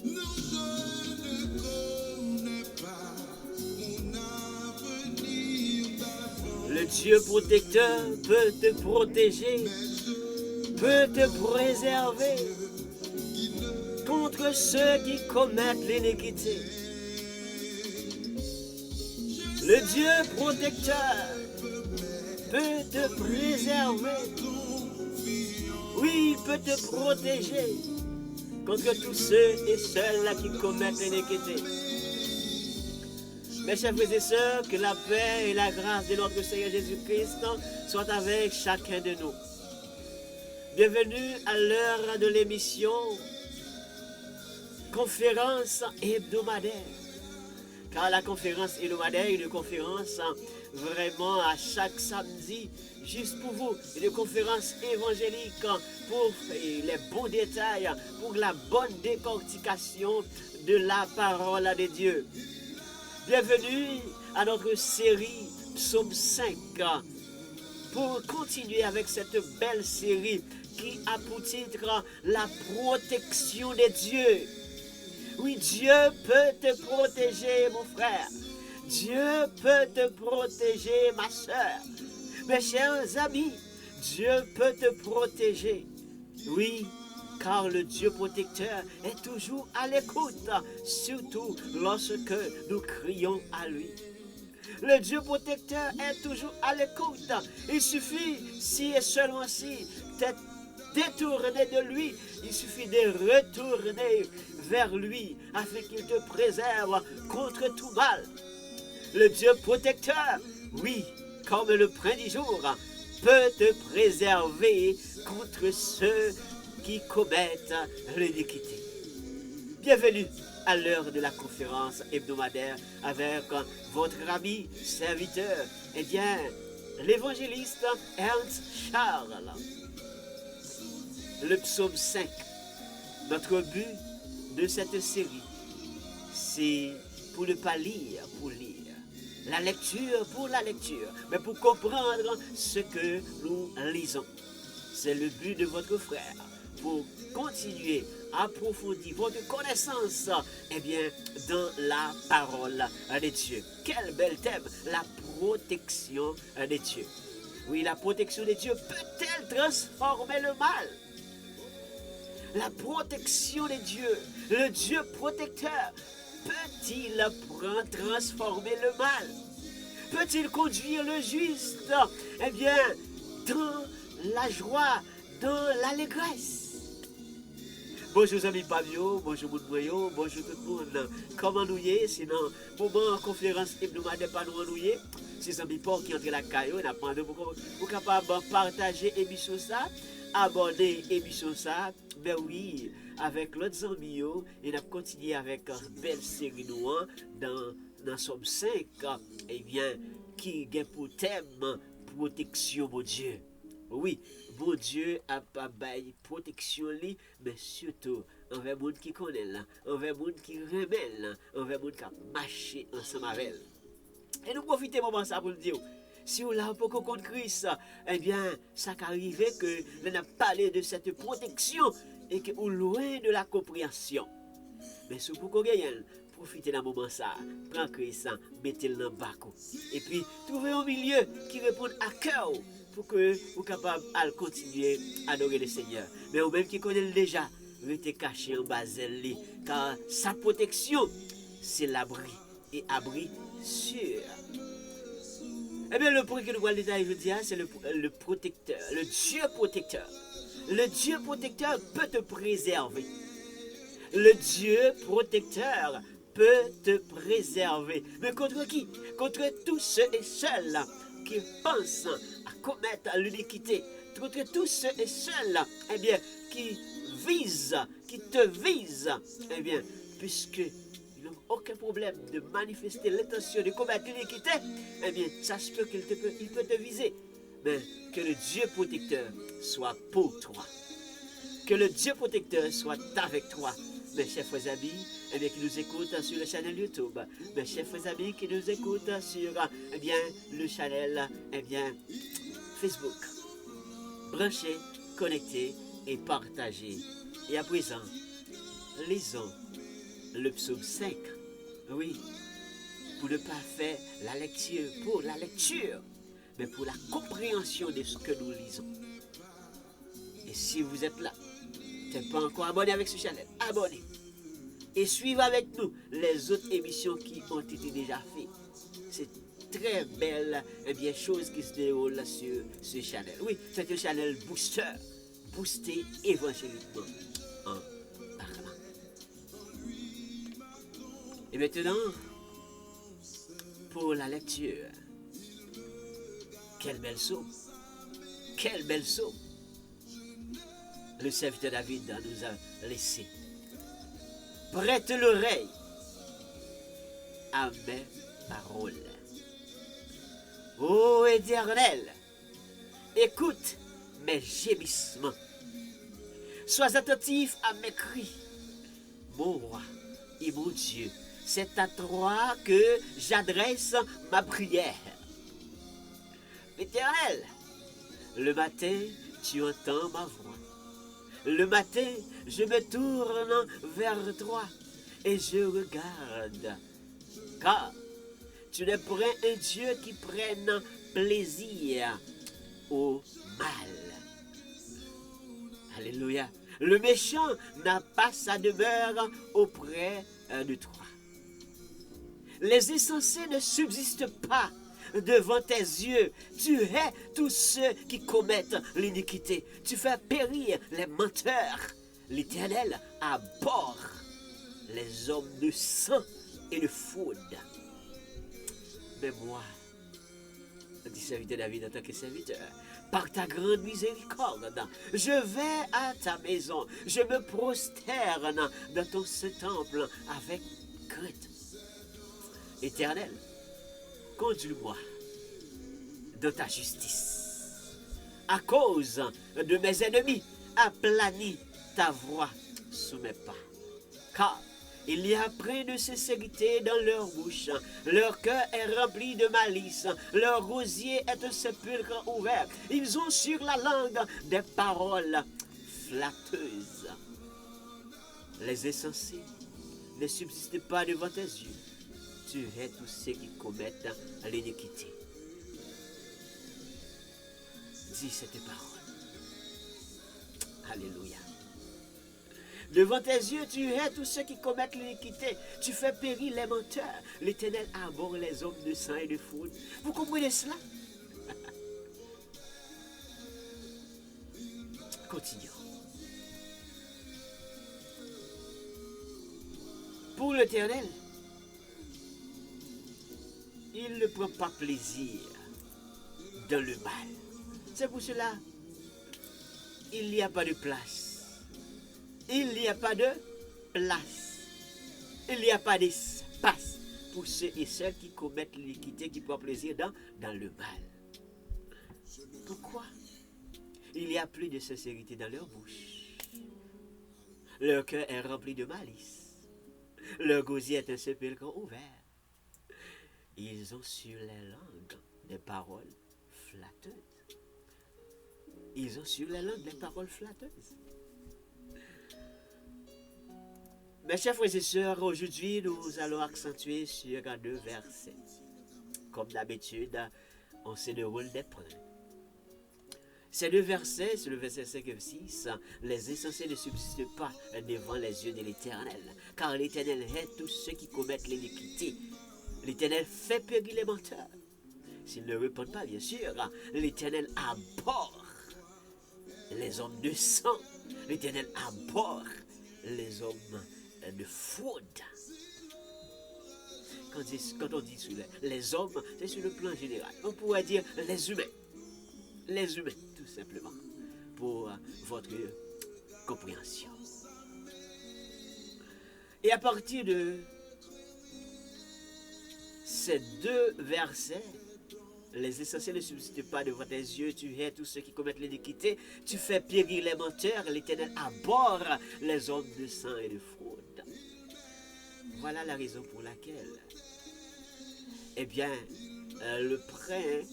Non, je ne connais pas mon avenir d'avant. Le Dieu protecteur peut te protéger, peut te préserver contre ceux qui commettent l'iniquité. Le Dieu protecteur peut te préserver. Oui, il peut te protéger contre tous ceux et celles-là qui commettent l'iniquité. Mes chers frères et sœurs, que la paix et la grâce de notre Seigneur Jésus-Christ soient avec chacun de nous. Bienvenue à l'heure de l'émission Conférence hebdomadaire. Car la conférence hebdomadaire est une conférence vraiment à chaque samedi, juste pour vous, une conférence évangélique pour les bons détails, pour la bonne décortication de la parole de Dieu. Bienvenue à notre série Psaume 5 pour continuer avec cette belle série qui a pour titre La protection de Dieu. Oui, Dieu peut te protéger, mon frère. Dieu peut te protéger, ma soeur. Mes chers amis, Dieu peut te protéger. Oui, car le Dieu protecteur est toujours à l'écoute, surtout lorsque nous crions à lui. Le Dieu protecteur est toujours à l'écoute. Il suffit, si et seulement si, d'être détourné de lui, il suffit de retourner vers lui afin qu'il te préserve contre tout mal. Le Dieu protecteur, oui, comme le prince du jour, peut te préserver contre ceux qui commettent l'iniquité. Bienvenue à l'heure de la conférence hebdomadaire avec votre ami, serviteur, eh bien, l'évangéliste Ernst Charles. Le psaume 5, notre but de cette série, c'est pour ne pas lire, pour lire. La lecture pour la lecture, mais pour comprendre ce que nous lisons. C'est le but de votre frère, pour continuer à approfondir votre connaissance eh bien, dans la parole de Dieu. Quel bel thème, la protection de Dieu. Oui, la protection de Dieu peut-elle transformer le mal? La protection de Dieu, le Dieu protecteur, peut-il transformer le mal? Peut-il conduire le juste, eh bien, dans la joie, dans l'allégresse? Bonjour amis Pabio, bonjour Moudmoyo, bonjour tout le monde. Comment nous y est? Sinon, moment en conférence hebdomadaire pas nous ennuyer. C'est amis Paul qui entre la caillou, n'a pas de vous capable de partager l'émission ça, abonner l'émission ça. Ben oui, avec l'autre amis, et on a continué avec une belle série noire dans Somme 5, eh bien, qui a pour thème protection, mon Dieu. Oui, mon Dieu a pas bail protection li, mais surtout envers monde qui connaît là, envers monde qui remet là, envers monde qui a marché ensemble avec elle. Et nous profitons moment ça pour le dire. Si on l'a pas contre Christ, eh bien, ça qu'arrive que l'on a parlé de cette protection et que ou loin de la compréhension. Mais si vous pouvez profitez d'un moment ça, prends Christ, mettez-le dans le bac. Et puis, trouvez un milieu qui répond à cœur pour que vous soyez capable de continuer à adorer le Seigneur. Mais vous-même qui connaissez déjà, restez caché en bas d'elle, car sa protection, c'est l'abri, et abri sûr. Eh bien, le point que nous voyons détailler aujourd'hui, c'est le protecteur, le Dieu protecteur. Le Dieu protecteur peut te préserver. Le Dieu protecteur peut te préserver. Mais contre qui? Contre tous ceux et celles qui pensent à commettre l'iniquité. Contre tous ceux et celles eh bien, qui te visent. Eh bien, puisque ils n'ont aucun problème de manifester l'intention de commettre l'iniquité, eh bien, sache qu'il peut te viser. Mais que le Dieu protecteur soit pour toi. Que le Dieu protecteur soit avec toi. Mes chers frères amis, eh bien, qui nous écoutent sur le channel YouTube, mes chers frères amis qui nous écoutent sur eh bien, le channel eh bien, Facebook. Branchez, connectez et partagez. Et à présent, lisons le psaume 5. Oui, pour ne pas faire la lecture pour la lecture, mais pour la compréhension de ce que nous lisons. Et si vous êtes là, tu n'es pas encore abonné avec ce channel, abonnez. Et suivez avec nous les autres émissions qui ont été déjà faites. C'est très belle chose qui se déroule sur ce channel. Oui, c'est un channel booster. Booster évangéliquement en parlant. Et maintenant, pour la lecture. Quelle belle somme. Quelle belle somme. Le serviteur David nous a laissé. Prête l'oreille à mes paroles. Ô Éternel, écoute mes gémissements. Sois attentif à mes cris. Mon roi et mon Dieu, c'est à toi que j'adresse ma prière. Éternel, le matin, tu entends ma voix. Le matin, je me tourne vers toi et je regarde. Car tu n'es point un Dieu qui prenne plaisir au mal. Alléluia. Le méchant n'a pas sa demeure auprès de toi. Les insensés ne subsistent pas devant tes yeux. Tu hais tous ceux qui commettent l'iniquité. Tu fais périr les menteurs. L'Éternel abhorre les hommes de sang et de fraude. Mais moi, dit serviteur David en tant que serviteur, par ta grande miséricorde, je vais à ta maison, je me prosterne dans ton saint temple avec crainte. Éternel, conduis-moi dans ta justice. À cause de mes ennemis, aplanis ta voix sous mes pas. Car il y a plein de sincérité dans leur bouche. Leur cœur est rempli de malice. Leur gosier est un sépulcre ouvert. Ils ont sur la langue des paroles flatteuses. Les insensés ne subsistent pas devant tes yeux. Tu hais tous ceux qui commettent l'iniquité. Dis cette parole. Alléluia. Devant tes yeux, tu hais tous ceux qui commettent l'iniquité. Tu fais périr les menteurs. L'Éternel abhorre les hommes de sang et de fraude. Vous comprenez cela? Continuons. Pour l'Éternel, il ne prend pas plaisir dans le mal. C'est pour cela il n'y a pas de place. Il n'y a pas de place. Il n'y a pas d'espace pour ceux et celles qui commettent l'iniquité, qui prennent plaisir dans le mal. Pourquoi? Il n'y a plus de sincérité dans leur bouche. Leur cœur est rempli de malice. Leur gosier est un sépulcre ouvert. Ils ont sur les langues des paroles flatteuses. Ils ont sur les langues des paroles flatteuses. Mes chers frères et sœurs, aujourd'hui, nous allons accentuer sur deux versets. Comme d'habitude, on se déroule des points. Ces deux versets, c'est le verset 5 et 6, les insensés ne subsistent pas devant les yeux de l'Éternel, car l'Éternel hait tous ceux qui commettent l'iniquité. L'Éternel fait périr les menteurs. S'ils ne répondent pas, bien sûr, l'Éternel abhorre les hommes de sang. L'Éternel abhorre les hommes de fraude. Quand on dit sur les hommes, c'est sur le plan général. On pourrait dire les humains. Les humains, tout simplement, pour votre compréhension. Et à partir de ces deux versets, les essentiels ne subsistent pas devant tes yeux, tu hais tous ceux qui commettent l'iniquité, tu fais périr les menteurs, l'Éternel abhorre les hommes de sang et de fraude. Voilà la raison pour laquelle, eh bien, le prêt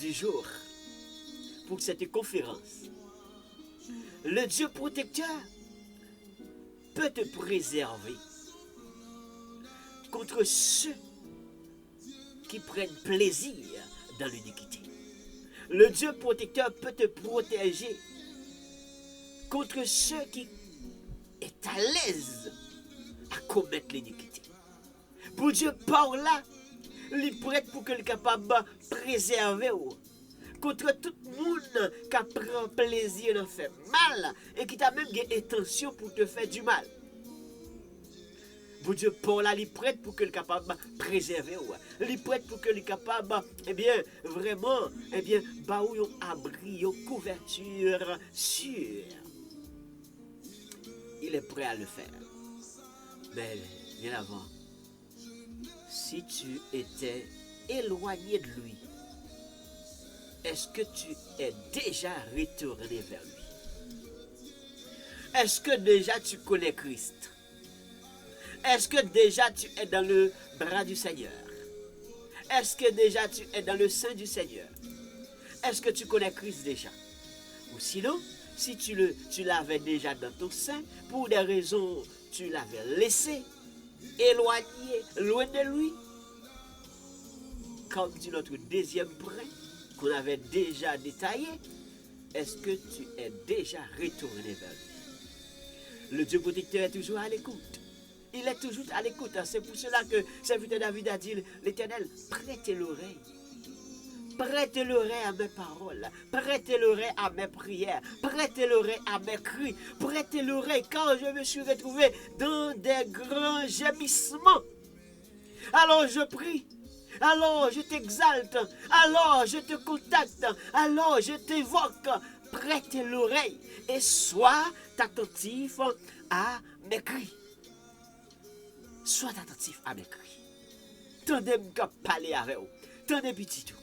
du jour pour cette conférence, le Dieu protecteur peut te préserver contre ceux qui prennent plaisir dans l'iniquité. Le Dieu protecteur peut te protéger contre ceux qui est à l'aise à commettre l'iniquité. Pour Dieu, par là, il est prêt pour qu'il soit capable de préserver contre tout le monde qui prend plaisir de faire mal et qui t'a même intention pour te faire du mal. Pour Dieu, pour là, il est prêt pour qu'il soit capable de préserver. Il est prêt pour qu'il soit capable, vraiment, bah où un abri, une couverture sûre. Il est prêt à le faire. Mais bien avant, si tu étais éloigné de lui, est-ce que tu es déjà retourné vers lui? Est-ce que déjà tu connais Christ? Est-ce que déjà tu es dans le bras du Seigneur? Est-ce que déjà tu es dans le sein du Seigneur? Est-ce que tu connais Christ déjà? Ou sinon, si tu l'avais déjà dans ton sein, pour des raisons, tu l'avais laissé, éloigné, loin de lui, comme dit notre deuxième point qu'on avait déjà détaillé, est-ce que tu es déjà retourné vers lui? Le Dieu protecteur est toujours à l'écoute. Il est toujours à l'écoute. C'est pour cela que serviteur David a dit, l'Éternel, prêtez l'oreille. Prêtez l'oreille à mes paroles. Prêtez l'oreille à mes prières. Prêtez l'oreille à mes cris. Prêtez l'oreille quand je me suis retrouvé dans des grands gémissements. Alors je prie. Alors je t'exalte. Alors je te contacte. Alors je t'évoque. Prêtez l'oreille et sois attentif à mes cris. Sois attentif à mes cris. Tendez-moi qu'à parler avec vous. Tendez petit tout.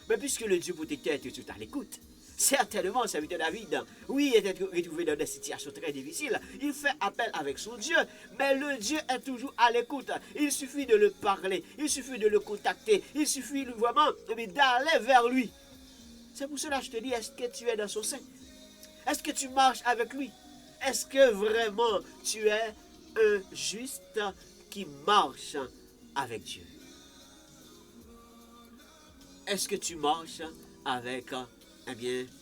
Mais puisque le Dieu protecteur est tout à l'écoute, certainement, le serviteur David, oui, il était retrouvé dans des situations très difficiles. Il fait appel avec son Dieu, mais le Dieu est toujours à l'écoute. Il suffit de le parler, il suffit de le contacter, il suffit vraiment d'aller vers lui. C'est pour cela que je te dis, est-ce que tu es dans son sein? Est-ce que tu marches avec lui? Est-ce que vraiment tu es un juste qui marche avec Dieu? Est-ce que tu marches avec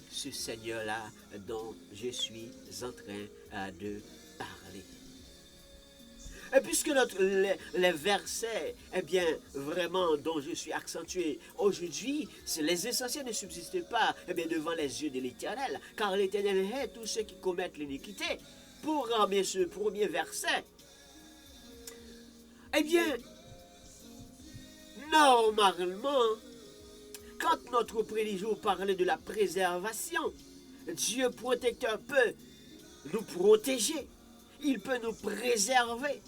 ce Seigneur-là dont je suis en train de parler? Et puisque les versets, vraiment, dont je suis accentué aujourd'hui, les essentiels ne subsistent pas devant les yeux de l'Éternel, car l'Éternel hait tous ceux qui commettent l'iniquité. Pour ce premier verset, normalement, quand notre prédiction parlait de la préservation, Dieu protecteur peut nous protéger, il peut nous préserver.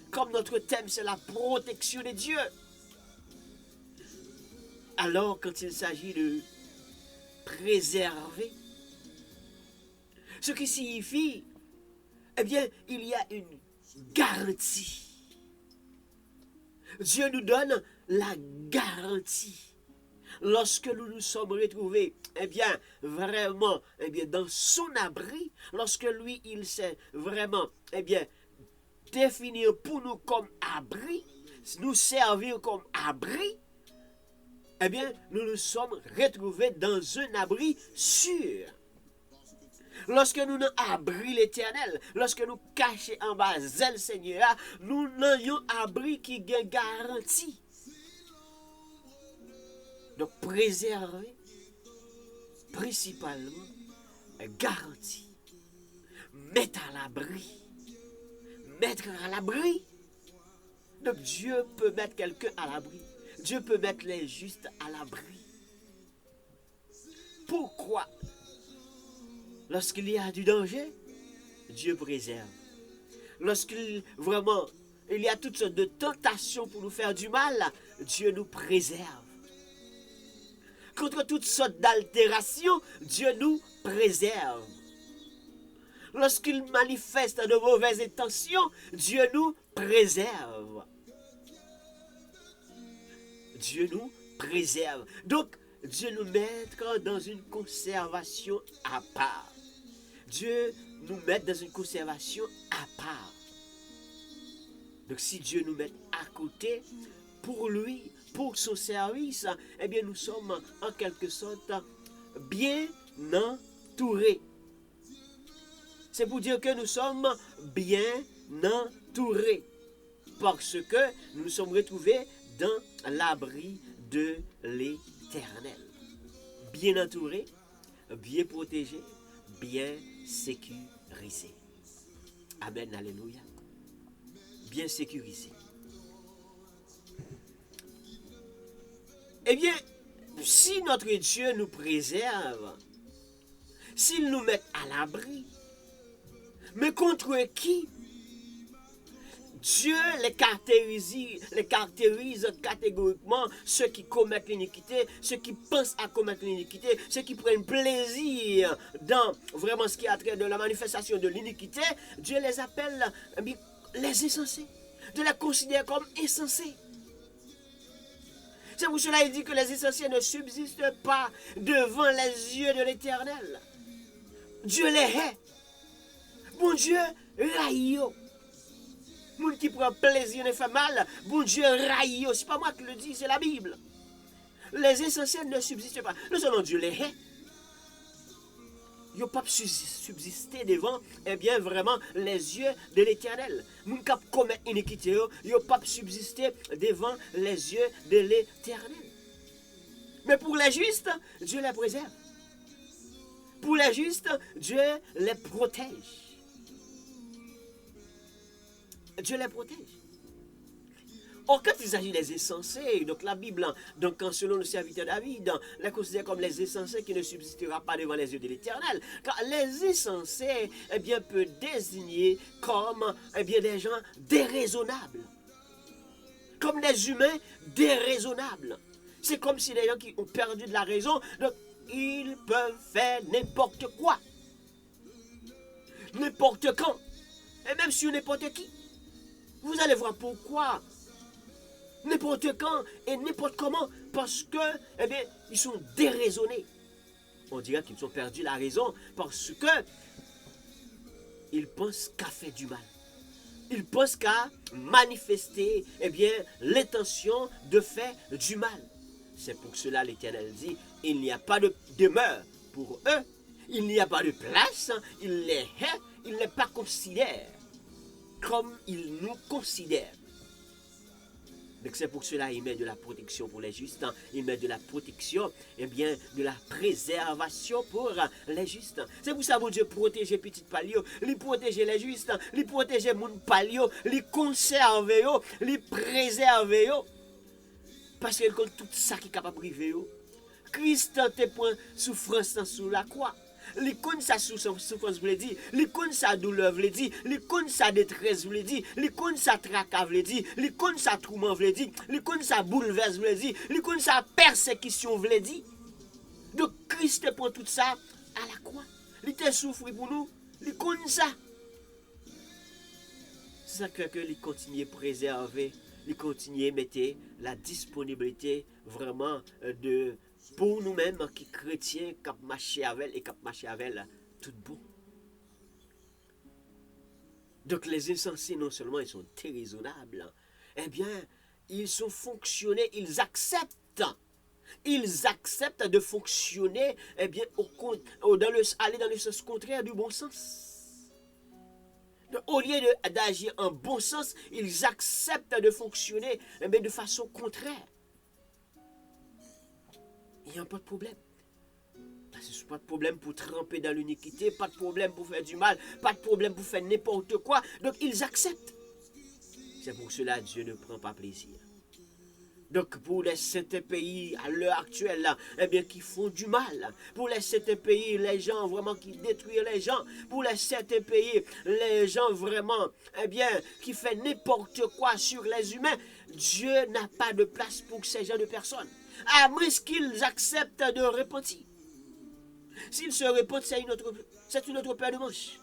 Comme notre thème, c'est la protection de Dieu. Alors, quand il s'agit de préserver, ce qui signifie, il y a une garantie. Dieu nous donne la garantie. Lorsque nous nous sommes retrouvés, vraiment, dans son abri, lorsque lui, il s'est vraiment, définir pour nous comme abri, nous servir comme abri, nous nous sommes retrouvés dans un abri sûr. Lorsque nous nous abri l'Éternel, lorsque nous cachons en bas le Seigneur, nous n'ayons abri qui est garanti. Donc préserver, principalement, garantie, mettre à l'abri. Mettre à l'abri. Donc Dieu peut mettre quelqu'un à l'abri. Dieu peut mettre les justes à l'abri. Pourquoi? Lorsqu'il y a du danger, Dieu préserve. Lorsqu'il y a toutes sortes de tentations pour nous faire du mal, Dieu nous préserve. Contre toutes sortes d'altérations, Dieu nous préserve. Lorsqu'il manifeste de mauvaises intentions, Dieu nous préserve. Dieu nous préserve. Donc, Dieu nous met dans une conservation à part. Dieu nous met dans une conservation à part. Donc si Dieu nous met à côté, pour lui, pour son service, eh bien nous sommes en quelque sorte bien entourés. C'est pour dire que nous sommes bien entourés. Parce que nous nous sommes retrouvés dans l'abri de l'Éternel. Bien entourés, bien protégés, bien sécurisés. Amen, alléluia. Bien sécurisés. Eh bien, si notre Dieu nous préserve, s'il nous met à l'abri, mais contre qui? Dieu les caractérise catégoriquement ceux qui commettent l'iniquité, ceux qui pensent à commettre l'iniquité, ceux qui prennent plaisir dans vraiment ce qui a trait de la manifestation de l'iniquité. Dieu les appelle les insensés. Dieu les considère comme insensés. C'est pour cela qu'il dit que les insensés ne subsistent pas devant les yeux de l'Éternel. Dieu les hait. Bon Dieu raille. Moun qui prend plaisir ne fait mal, bon Dieu raille. C'est pas moi qui le dis, c'est la Bible. Les insensés ne subsistent pas. Non seulement Dieu les hait, ils n'ont pas subsisté devant, eh bien, vraiment, les yeux de l'Éternel. Moun qui commet iniquité, ils n'ont pas subsisté devant les yeux de l'Éternel. Mais pour les justes, Dieu les préserve. Pour les justes, Dieu les protège. Dieu les protège. Or, quand il s'agit des insensés, donc la Bible, donc selon le serviteur David, les considère comme les insensés qui ne subsistera pas devant les yeux de l'Éternel. Car les insensés, eh bien, peut désigner comme, eh bien, des gens déraisonnables. Comme des humains déraisonnables. C'est comme si des gens qui ont perdu de la raison, donc ils peuvent faire n'importe quoi. N'importe quand. Et même sur n'importe qui. Vous allez voir pourquoi. N'importe quand et n'importe comment. Parce que, eh bien, ils sont déraisonnés. On dirait qu'ils ont perdu la raison parce que ils pensent qu'à faire du mal. Ils pensent qu'à manifester, eh bien, l'intention de faire du mal. C'est pour cela l'Éternel dit, il n'y a pas de demeure pour eux. Il n'y a pas de place. Il les hait. Il ne les pas considère comme il nous considère. Donc c'est pour cela qu'il met de la protection pour les justes. Il met de la protection, eh bien, de la préservation pour les justes. C'est pour ça que mon Dieu protège les petites palio, il protège les justes, il protège mon palio, il conserve, il préserve. Parce qu'il compte tout ça qui est capable de priver. Christ te point souffrance sous la croix. Les connaît sa souffrance, vous le dit. Les connaît sa douleur, vous le dit. Les connaît sa détresse, vous le dit. Les connaît sa tracas, vous le dit. Les connaît sa tourment, vous le dit. Les connaît sa bouleverse, vous le dit. Les connaît sa persécution, vous le dit. Donc Christ prend tout ça à la croix. Il te souffre pour nous. Il connaît ça. C'est ça que il continue à préserver. Il continue à mettre la disponibilité vraiment de... pour nous-mêmes qui chrétiens, qui marchent avec et qui marchent avec tout bon. Donc les insensés, non seulement ils sont déraisonnables, eh bien, ils sont fonctionnés, ils acceptent de fonctionner, eh bien, aller dans le sens contraire du bon sens. Donc, au lieu d'agir en bon sens, ils acceptent de fonctionner, eh bien, de façon contraire. Il n'y a pas de problème. Parce que pas de problème pour tremper dans l'iniquité, pas de problème pour faire du mal, pas de problème pour faire n'importe quoi. Donc ils acceptent. C'est pour cela que Dieu ne prend pas plaisir. Donc pour les certains pays à l'heure actuelle, là, eh bien, qui font du mal. Pour les certains pays, les gens vraiment qui détruisent les gens. Pour les certains pays, les gens vraiment, eh bien, qui font n'importe quoi sur les humains. Dieu n'a pas de place pour ces gens de personnes. À moins qu'ils acceptent de repentir. S'ils se repentent, c'est une autre paire de manches.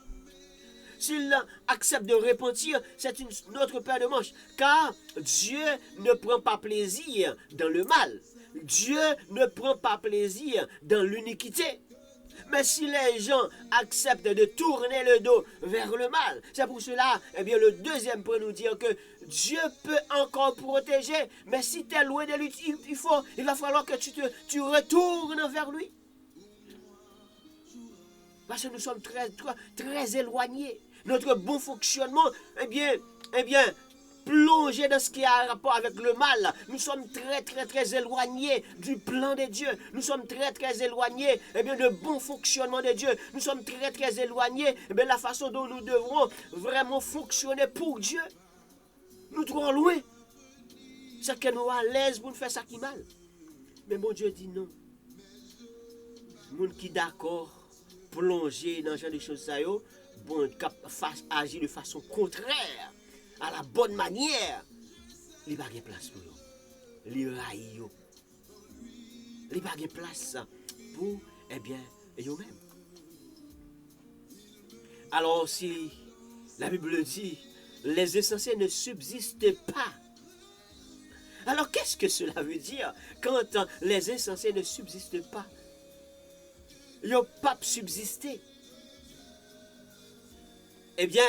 S'ils acceptent de repentir, c'est une autre paire de manches. Car Dieu ne prend pas plaisir dans le mal. Dieu ne prend pas plaisir dans l'iniquité. Mais si les gens acceptent de tourner le dos vers le mal, c'est pour cela, eh bien, le deuxième point nous dire que Dieu peut encore protéger, mais si tu es loin de lui, il va falloir que tu retournes vers lui. Parce que nous sommes très éloignés. Notre bon fonctionnement, eh bien, plongé dans ce qui a rapport avec le mal. Nous sommes très éloignés du plan de Dieu. Nous sommes très éloignés de bon fonctionnement de Dieu. Nous sommes très éloignés de la façon dont nous devrons vraiment fonctionner pour Dieu. Nous trop loin. C'est que nous à l'aise pour nous faire ça qui mal. Mais mon Dieu dit non. Les gens qui d'accord plonger dans ce genre de choses, bon, agir de façon contraire à la bonne manière, il n'y a pas de place pour eux. Il n'y a pas de place pour, eux-mêmes. Alors, si la Bible dit, les insensés ne subsistent pas. Alors, qu'est-ce que cela veut dire quand les insensés ne subsistent pas? Ils n'ont pas subsisté. Eh bien,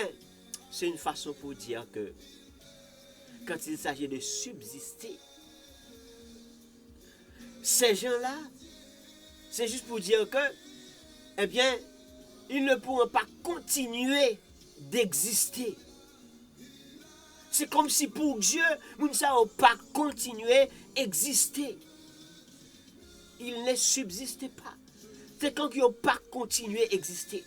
c'est une façon pour dire que quand il s'agit de subsister, ces gens-là, c'est juste pour dire que, eh bien, ils ne pourront pas continuer d'exister. C'est comme si pour Dieu, nous ne savons pas continuer d'exister. Ils ne subsistent pas. C'est quand ils n'ont pas continué d'exister.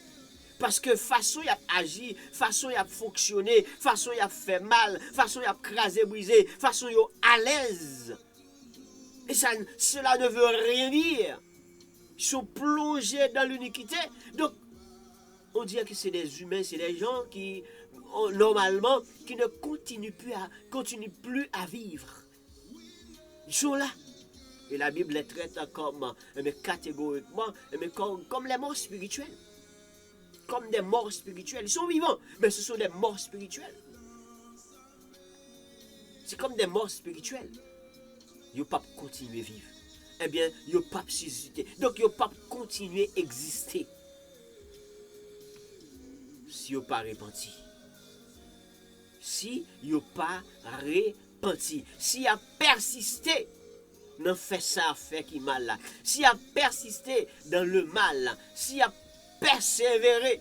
Parce que façon il a agi, façon il a fonctionné, façon il a fait mal, façon il a crasé, brisé, façon il est à l'aise. Et cela ne veut rien dire. Ils sont plongés dans l'iniquité. Donc, on dirait que c'est des humains, c'est des gens qui, normalement, qui ne continuent plus à vivre. Ils sont là. Et la Bible les traite comme, catégoriquement, comme les morts spirituels. Comme des morts spirituels. Ils sont vivants, mais ce sont des morts spirituels. C'est comme des morts spirituels. Ils ne peuvent pas continuer à vivre. Eh bien, ils ne peuvent pas susciter. Donc, ils ne peuvent pas continuer à exister. Si ils n'ont pas repenti. Si ils n'ont pas repenti. Si ils ont persisté dans fait ça, fait qui mal là. Si a persisté dans le mal, si a persévéré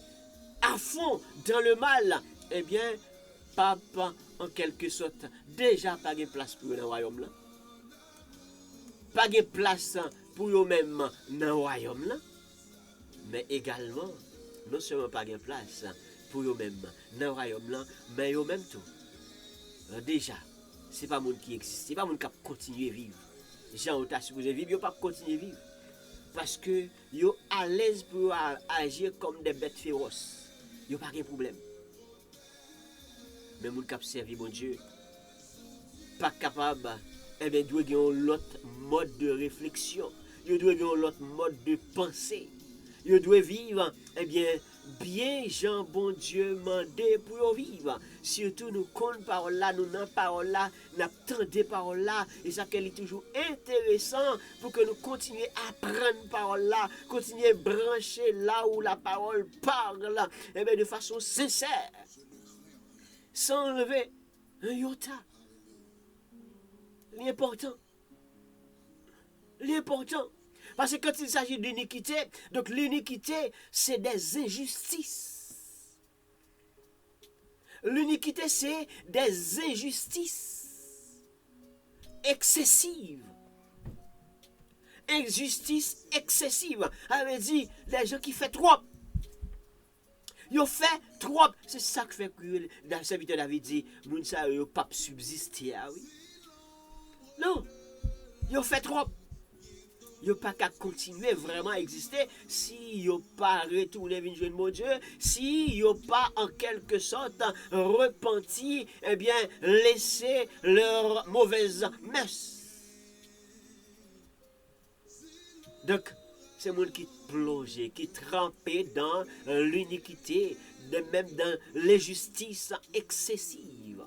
à fond dans le mal, eh bien, papa, en quelque sorte, déjà pas de place pour eux dans le royaume là. Pas de place pour eux-mêmes dans le royaume là. Mais également, non seulement pas de place pour eux-mêmes dans le royaume là, mais eux-mêmes tout. Déjà, c'est pas monde qui existe, c'est pas monde qui continue à vivre. Jean Ota supposé vivre, ils ne peuvent pas continuer à vivre. Parce que ils sont à l'aise pour agir comme des bêtes féroces. Ils n'ont pas de problème. Mais les gens qui servent mon Dieu, pas capable, eh bien, doivent avoir l'autre mode de réflexion. Ils doivent avoir l'autre mode de pensée. Ils doivent vivre, eh bien, Jean, bon Dieu, mandé pour vivre. Surtout, nous comptons parole là, nous n'avons parole là, nous attendons parole là. Et ça, est toujours intéressant pour que nous continuions à apprendre parole là, continuer à brancher là où la parole parle, eh bien, de façon sincère, sans enlever un iota. L'important. Parce que quand il s'agit d'iniquité, donc l'iniquité, c'est des injustices. L'iniquité, c'est des injustices excessives. Injustice excessive. Ça veut dire les gens qui font trop. Ils ont fait trop. C'est ça que fait que le serviteur David dit, nous ne savons pas subsister. Ah oui. Non. Ils ont fait trop. Ils n'ont pas qu'à continuer vraiment à exister si ils n'ont pas retourné vers mon Dieu, si ils n'ont pas en quelque sorte repenti, eh bien, laissé leur mauvaise messe. Donc, c'est monde qui plongeait, qui trempait dans l'iniquité, même dans l'injustice excessive.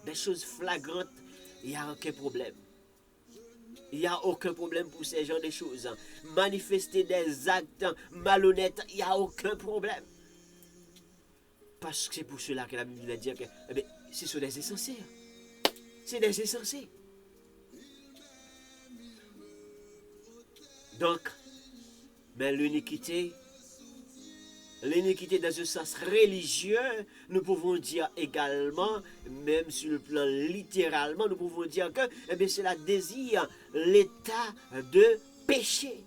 Des choses flagrantes, il n'y a aucun problème. Il n'y a aucun problème pour ces genres de choses. Manifester des actes malhonnêtes, il n'y a aucun problème. Parce que c'est pour cela que la Bible va dire que ce sont des insensés. C'est des insensés. Donc, mais l'iniquité dans un sens religieux, nous pouvons dire également, même sur le plan littéralement, nous pouvons dire que cela désire l'état de péché,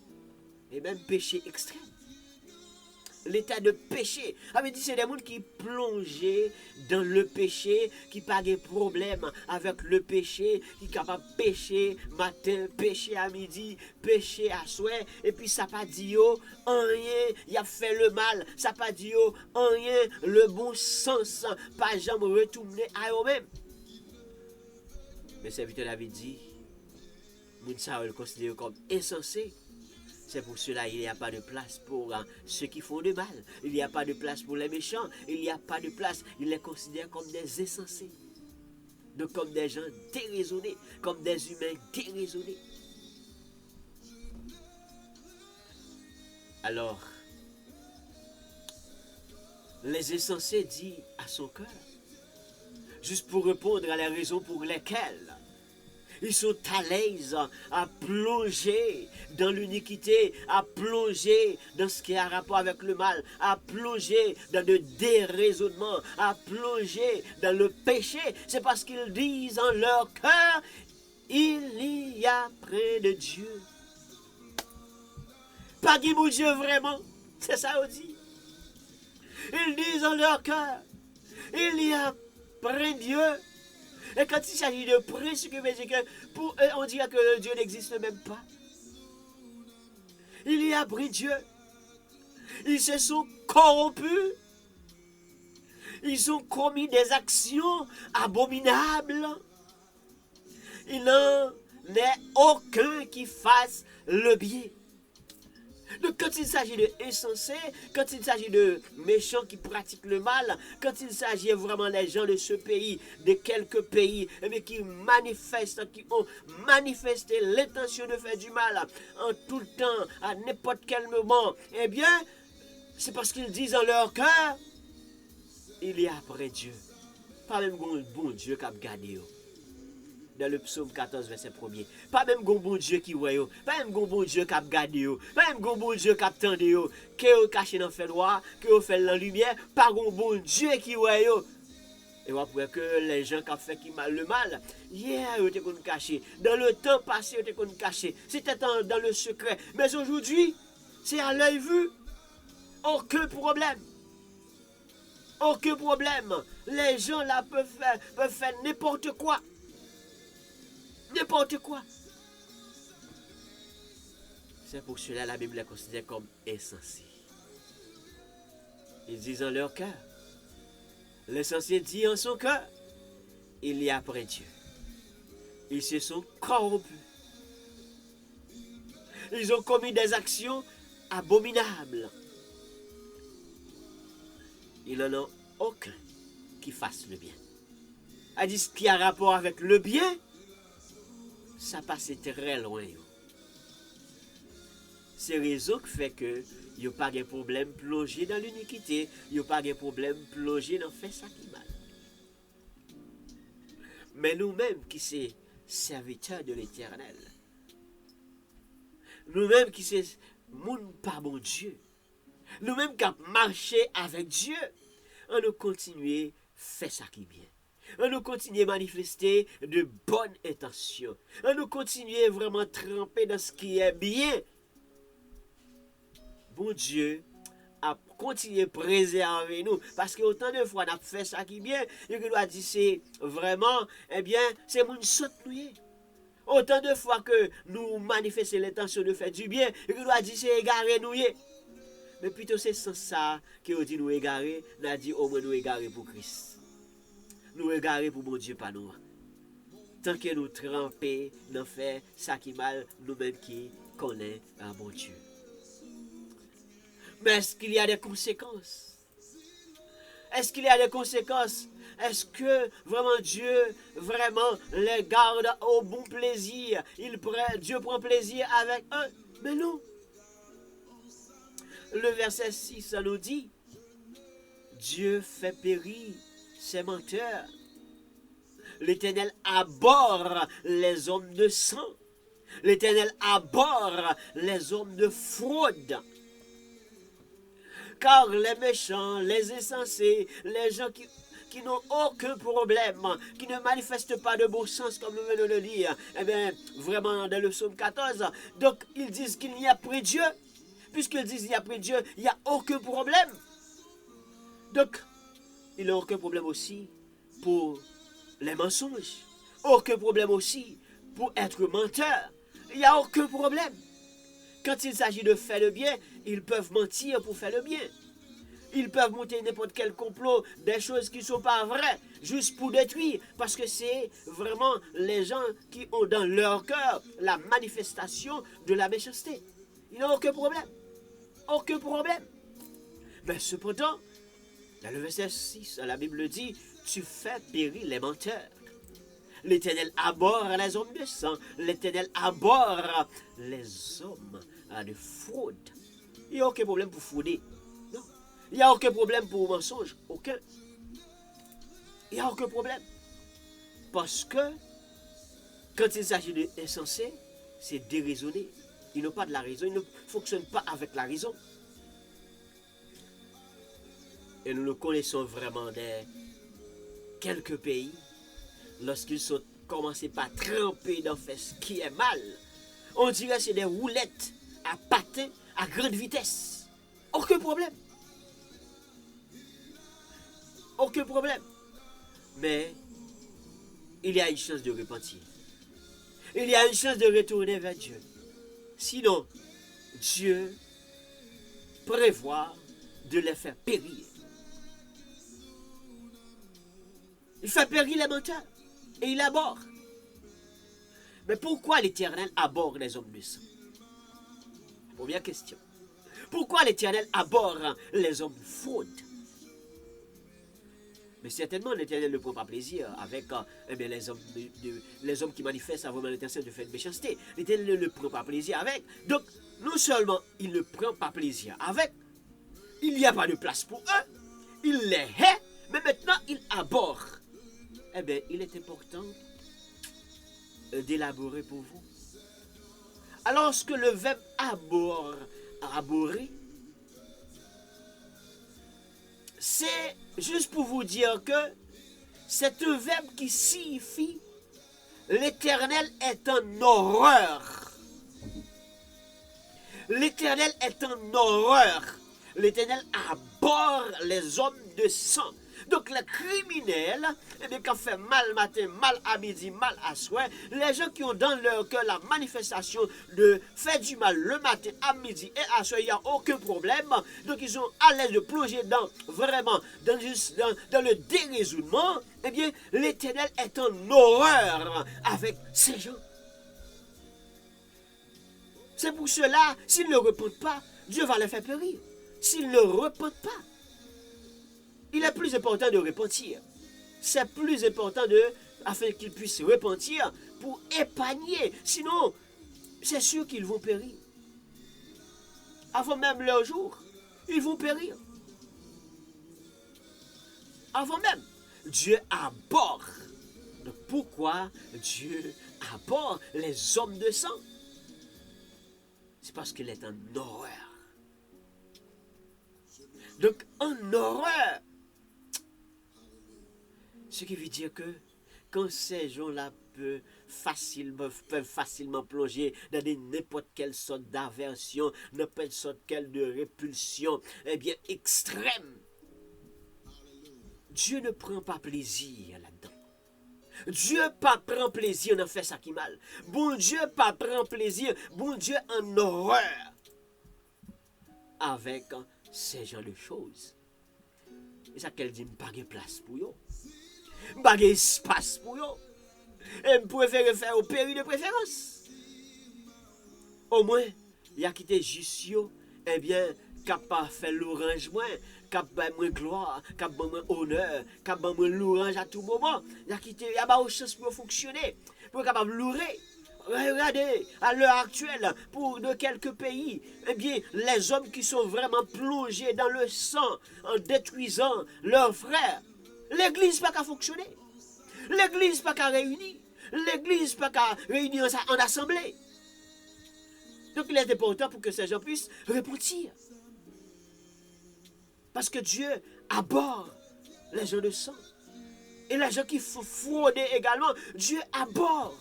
et même péché extrême. L'état de péché. C'est des gens qui plongent dans le péché, qui n'ont pas de problème avec le péché, qui sont capables de pécher matin, pécher à midi, pécher à soir, et puis ça pas dit rien, il a fait le mal, ça pas dit rien, le bon sens, pas jamais retourner à eux-mêmes. Mais serviteur avait dit, moun sa le considère comme insensé. C'est pour cela qu'il n'y a pas de place pour ceux qui font du mal. Il n'y a pas de place pour les méchants. Il n'y a pas de place. Il les considère comme des insensés. Donc comme des gens déraisonnés. Comme des humains déraisonnés. Alors, les insensés disent à son cœur, juste pour répondre à la raison pour lesquelles ils sont à l'aise à plonger dans l'iniquité, à plonger dans ce qui a rapport avec le mal, à plonger dans le déraisonnement, à plonger dans le péché. C'est parce qu'ils disent en leur cœur, il y a près de Dieu. Pas qui mon Dieu vraiment, c'est ça on dit. Ils disent en leur cœur, il y a près de Dieu. Et quand il s'agit de prier, ce que veut dire que pour eux, on dirait que Dieu n'existe même pas. Il y a pris Dieu. Ils se sont corrompus. Ils ont commis des actions abominables. Il n'en est aucun qui fasse le bien. Donc quand il s'agit de insensés, quand il s'agit de méchants qui pratiquent le mal, quand il s'agit vraiment des gens de ce pays, de quelques pays, qui manifestent, qui ont manifesté l'intention de faire du mal en tout le temps, à n'importe quel moment, c'est parce qu'ils disent en leur cœur, il y a après Dieu. Pas même un bon Dieu qui a gardé. Dans le psaume 14, verset 1er. Pas même un bon Dieu qui voit, pas même un bon Dieu qui a gardé, pas même un bon Dieu qui a attendu, qui est caché dans le fait noir, qui est fait dans la lumière, pas un bon Dieu qui voit. Et après que les gens qui ont fait le mal, hier, ils étaient cachés. Dans le temps passé, ils étaient cachés. C'était dans le secret. Mais aujourd'hui, c'est à l'œil vu. Aucun problème. Aucun problème. Les gens là peuvent faire n'importe quoi. N'importe quoi. C'est pour cela que la Bible les considère comme insensés. Ils disent en leur cœur. L'insensé dit en son cœur, il y a après Dieu. Ils se sont corrompus. Ils ont commis des actions abominables. Il n'en a aucun qui fasse le bien. Elle dit ce qui a rapport avec le bien, ça passe très loin. C'est raison qui fait que il n'y a pas de problème plongé dans l'iniquité, il n'y a pas de problème plongé dans faire ça qui mal. Mais nous-mêmes qui sommes serviteurs de l'Éternel, nous-mêmes qui sommes moun par mon Dieu, nous-mêmes qui avons marché avec Dieu, on nous continue à faire ça qui est bien. On nous continue à manifester de bonnes intentions. On nous continue à vraiment tremper dans ce qui est bien. Bon Dieu a continué à préserver nous. Parce que autant de fois on a fait ça qui est bien, et que doit dire c'est vraiment, c'est mon saute nous. Autant de fois que nous manifestons l'intention de faire du bien, et que doit dire c'est égaré nous. Mais plutôt c'est sans ça que dit nous égarer, nous a dit au moins nous égarer pour Christ. Nous égarer pour mon Dieu pas nous. Tant que nous tremper dans faire ça qui mal, nous-mêmes qui connaissons un bon Dieu. Mais est-ce qu'il y a des conséquences? Est-ce qu'il y a des conséquences? Est-ce que vraiment Dieu vraiment les garde au bon plaisir? Dieu prend plaisir avec eux? Mais non. Le verset 6, ça nous dit, Dieu fait périr ses menteurs. L'Éternel abhorre les hommes de sang. L'Éternel abhorre les hommes de fraude. Car les méchants, les insensés, les gens qui n'ont aucun problème, qui ne manifestent pas de bon sens, comme nous venons de le lire, eh bien, vraiment dans le psaume 14, donc ils disent qu'il n'y a plus Dieu. Puisqu'ils disent qu'il n'y a plus Dieu, il n'y a aucun problème. Donc, il n'y a aucun problème aussi pour les mensonges. Aucun problème aussi pour être menteur. Il n'y a aucun problème. Quand il s'agit de faire le bien, ils peuvent mentir pour faire le bien. Ils peuvent monter n'importe quel complot, des choses qui ne sont pas vraies, juste pour détruire. Parce que c'est vraiment les gens qui ont dans leur cœur la manifestation de la méchanceté. Il n'y a aucun problème. Aucun problème. Mais cependant, dans le verset 6, la Bible dit, tu fais périr les menteurs. L'Éternel abhorre les hommes de sang. L'Éternel abhorre les hommes de fraude. Il n'y a aucun problème pour frauder. Non. Il n'y a aucun problème pour mensonge. Aucun. Il n'y a aucun problème. Parce que quand il s'agit d'insensés, c'est déraisonné. Ils n'ont pas de la raison. Ils ne fonctionnent pas avec la raison. Et nous le connaissons vraiment des quelques pays, lorsqu'ils sont commencés par tremper dans ce qui est mal, on dirait que c'est des roulettes à patins à grande vitesse. Aucun problème. Aucun problème. Mais il y a une chance de repentir. Il y a une chance de retourner vers Dieu. Sinon, Dieu prévoit de les faire périr. Il fait périr les menteurs et il abhorre. Mais pourquoi l'Éternel abhorre les hommes de sang? Première question. Pourquoi l'Éternel abhorre les hommes de fraude? Mais certainement l'Éternel ne prend pas plaisir avec les hommes qui manifestent vraiment l'intention de faire de méchanceté. L'Éternel ne prend pas plaisir avec. Donc, non seulement il ne prend pas plaisir avec, il n'y a pas de place pour eux, il les hait, mais maintenant il abhorre. Eh bien, il est important d'élaborer pour vous. Alors que le verbe abhorrer, c'est juste pour vous dire que c'est un verbe qui signifie l'Éternel est en horreur. L'Éternel est en horreur. L'Éternel abhorre les hommes de sang. Donc les criminels, qui ont fait mal matin, mal à midi, mal à soir, les gens qui ont dans leur cœur la manifestation de faire du mal le matin, à midi et à soir, il n'y a aucun problème. Donc ils sont à l'aise de plonger vraiment dans le déraisonnement. Eh bien, l'Éternel est en horreur avec ces gens. C'est pour cela, s'ils ne repentent pas, Dieu va les faire périr. S'ils ne repentent pas, il est plus important de repentir. C'est plus important afin qu'ils puissent repentir pour épargner. Sinon, c'est sûr qu'ils vont périr. Avant même leur jour, ils vont périr. Avant même, Dieu abhorre. Donc pourquoi Dieu abhorre les hommes de sang? C'est parce qu'il est en horreur. Donc en horreur. Ce qui veut dire que quand ces gens-là peuvent facilement plonger dans n'importe quelle sorte d'aversion, n'importe sorte de répulsion, eh bien extrême, Dieu ne prend pas plaisir là-dedans. Dieu pas prend plaisir dans faire ça qui mal. Bon Dieu pas prend plaisir, bon Dieu en horreur avec ces genres de choses. Et ça qu'elle dit, pas de place pour eux. Pas d'espace pour eux. Et je préfère faire au péri de préférence. Au moins, il y a quitté juste, eh bien, capable de faire l'orange moins, cap moins gloire, cap moins honneur, cap moins louange à tout moment. Il a quitté, il y a pas de chance pour fonctionner, pour capable louer. Regardez, à l'heure actuelle, pour de quelques pays, eh bien, les hommes qui sont vraiment plongés dans le sang en détruisant leurs frères, l'église n'a pas qu'à fonctionner. L'église n'a pas qu'à réunir. L'église n'a pas qu'à réunir en assemblée. Donc il est important pour que ces gens puissent repentir. Parce que Dieu abhorre les gens de sang. Et les gens qui font frauder également, Dieu abhorre.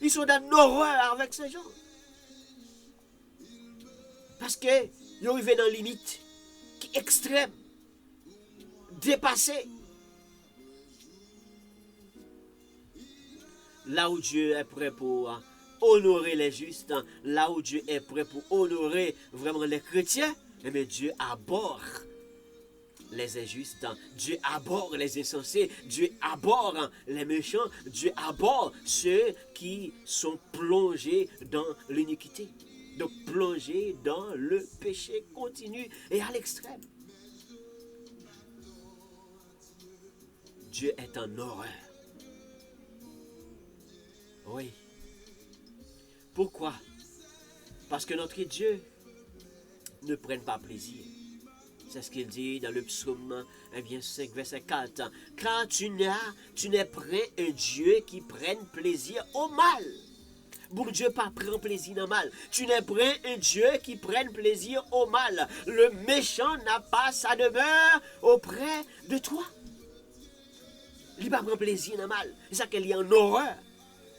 Ils sont dans l'horreur avec ces gens. Parce qu'ils sont arrivés dans une limite qui est extrême, dépassée. Là où Dieu est prêt pour honorer les justes, là où Dieu est prêt pour honorer vraiment les chrétiens, eh bien Dieu abhorre les injustes, Dieu abhorre les insensés, Dieu abhorre les méchants, Dieu abhorre ceux qui sont plongés dans l'iniquité, donc plongés dans le péché continu et à l'extrême. Dieu est en horreur. Oui. Pourquoi? Parce que notre Dieu ne prenne pas plaisir. C'est ce qu'il dit dans le psaume 5, verset 4. Car tu n'es prêt un Dieu qui prenne plaisir au mal. Bon Dieu pas prend plaisir dans le mal. Tu n'es prêt un Dieu qui prenne plaisir au mal. Le méchant n'a pas sa demeure auprès de toi. Il ne prend pas plaisir dans le mal. C'est ça qu'il y a en horreur.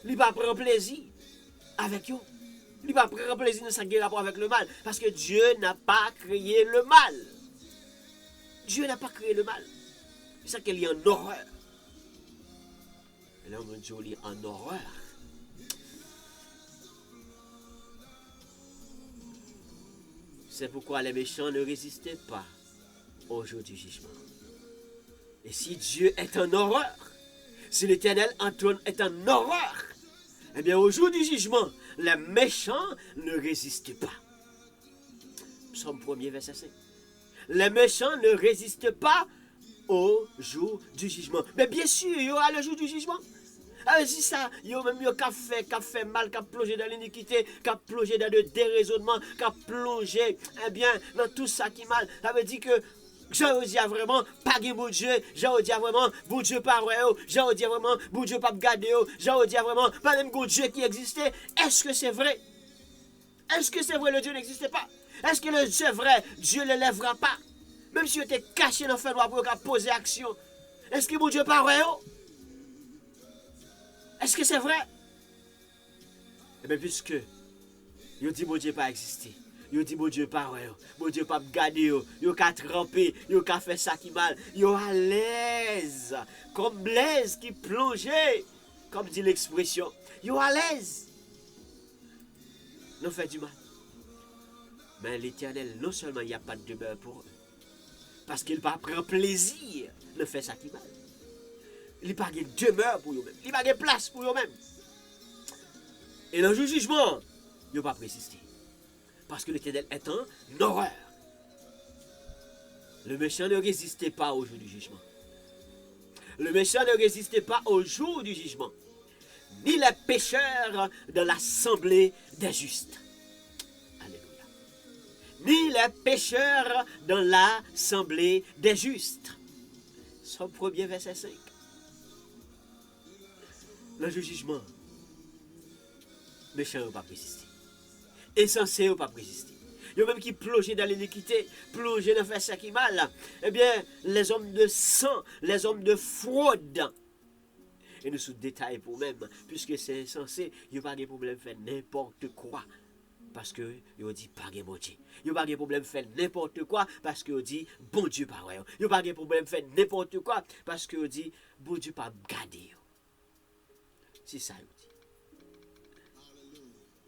Il ne prend pas plaisir avec eux. Il ne prend pas plaisir dans sa rapport avec le mal. Parce que Dieu n'a pas créé le mal. Dieu n'a pas créé le mal. C'est ça qu'il y a en horreur. Et là, mon Dieu, il est en horreur. C'est pourquoi les méchants ne résistaient pas au jour du jugement. Et si Dieu est en horreur, si l'Éternel Antoine est en horreur, eh bien au jour du jugement, les méchants ne résistent pas. Psaume 1er, verset 5. Les méchants ne résistent pas au jour du jugement. Mais bien sûr, il y aura le jour du jugement. Alors si ça, il y a même qui a fait mal, qui a plongé dans l'iniquité, qui a plongé dans le déraisonnement, qui a plongé dans tout ça qui est mal. Ça veut dire que j'en dis vraiment, pas de bon Dieu, j'en dis vraiment, bon Dieu pas vrai, j'en dis vraiment, bon Dieu pas garder, j'en dis vraiment, pas même bon Dieu qui existait. Est-ce que c'est vrai? Est-ce que c'est vrai, le Dieu n'existait pas? Est-ce que le Dieu vrai, Dieu ne lèvera pas? Même si il était caché dans le fait droit pour poser action. Est-ce que mon Dieu pas vrai? Est-ce que c'est vrai? Eh bien, puisque il dit mon Dieu pas existé. Il dit mon Dieu pas vrai. Mon Dieu pas garder. Il a trempé. Il a fait ça qui mal. Il à l'aise. Comme Blaise qui plongeait. Comme dit l'expression. Il à l'aise. Nous fait du mal. Mais l'Éternel, non seulement il n'y a pas de demeure pour eux, parce qu'il va prendre plaisir de faire ça qui mal. Il n'y a pas de demeure pour eux-mêmes. Il n'y a pas de place pour eux-mêmes. Et dans le jugement, il ne va pas résister. Parce que l'Éternel est en horreur. Le méchant ne résistait pas au jour du jugement. Le méchant ne résistait pas au jour du jugement. Ni les pécheurs dans l'assemblée des justes. Ni les pécheurs dans l'assemblée des justes. Somme 1er, verset 5. Le jugement, méchant ne pas résister. Insensé ne pas résister. Il y a même qui plongent dans l'iniquité, plongent dans faire ça qui mal. Eh bien, les hommes de sang, les hommes de fraude. Et nous sous détail pour même, puisque c'est insensé, il n'y a pas de problème de faire n'importe quoi. Parce que il dit pas de bon Dieu. Il n'y a pas de problème de faire n'importe quoi parce que dit bon Dieu pas vrai. Il n'y a pas de problème de faire n'importe quoi parce que dit bon Dieu pas garder. C'est ça il dit.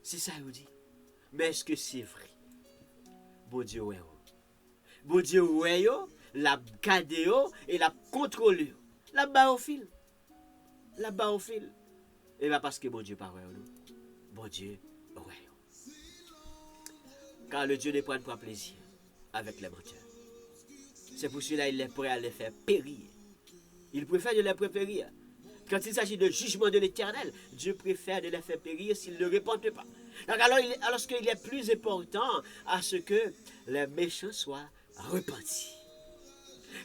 C'est ça il dit. Mais est-ce que c'est vrai? Bon Dieu ouais. Bon Dieu ouais la garder et la contrôler. La bas au fil. La bas au fil. Et bien parce que bon Dieu pas vrai. Bon Dieu ouais. Car le Dieu ne prend pas plaisir avec les menteurs. C'est pour cela qu'il est prêt à les faire périr. Il préfère de les préférer. Quand il s'agit de jugement de l'Éternel, Dieu préfère de les faire périr s'ils ne répondent pas. Donc alors qu'il est plus important à ce que les méchants soient repentis.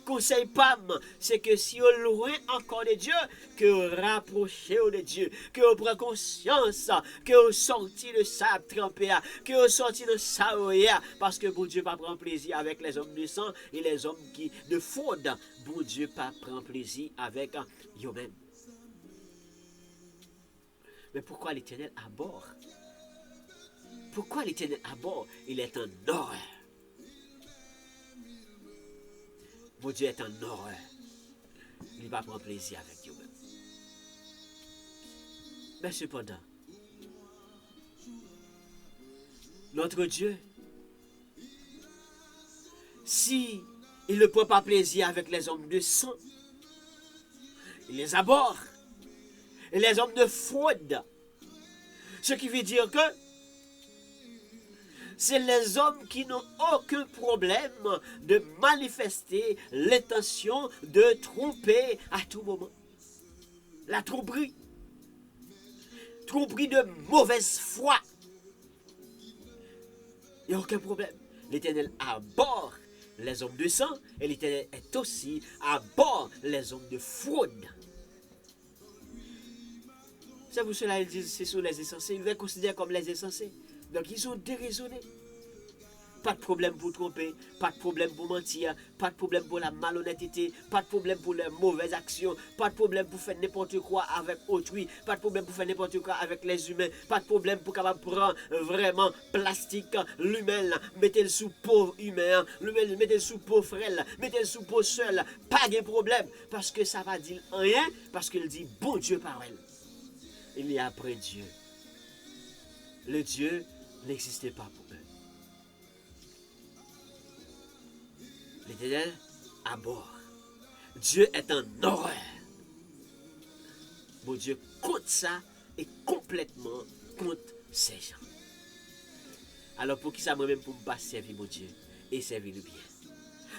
Conseil PAM, c'est que si on est loin encore de Dieu, que vous rapprochez de Dieu, que vous prenez conscience, que vous sortez de sable trempé, que vous sortez de saoye, parce que bon Dieu va prendre plaisir avec les hommes de sang et les hommes qui de fraude. Bon Dieu pas prendre plaisir avec eux-mêmes. Mais pourquoi l'Éternel abhorre? Pourquoi l'Éternel abhorre? Il est en horreur. Mon Dieu est en horreur. Il va prendre plaisir avec Dieu-même. Mais cependant, notre Dieu, si il ne prend pas plaisir avec les hommes de sang, il les abhorre. Et les hommes de fraude. Ce qui veut dire que c'est les hommes qui n'ont aucun problème de manifester l'intention de tromper à tout moment. La tromperie. Tromperie de mauvaise foi. Il n'y a aucun problème. L'Éternel abhorre les hommes de sang et l'Éternel est aussi abhorre les hommes de fraude. C'est pour cela qu'ils disent c'est sur les insensés. Ils les considèrent comme les insensés. Donc ils sont déraisonnés. Pas de problème pour tromper, pas de problème pour mentir, pas de problème pour la malhonnêteté, pas de problème pour les mauvaises actions, pas de problème pour faire n'importe quoi avec autrui, pas de problème pour faire n'importe quoi avec les humains, pas de problème pour capable prendre vraiment plastique, l'humain, mettez-le sous pauvre humain, mettez-le sous pauvre frère, mettez-le sous pauvre seul, pas de problème, parce que ça va dire rien, parce qu'il dit bon Dieu parole. Il y a après Dieu. Le Dieu n'existait pas pour eux. L'Éternel abhorre. Dieu est en horreur. Bon Dieu contre ça et complètement contre ces gens. Alors pour qui ça moi-même pour me pas servir mon Dieu et servir le bien?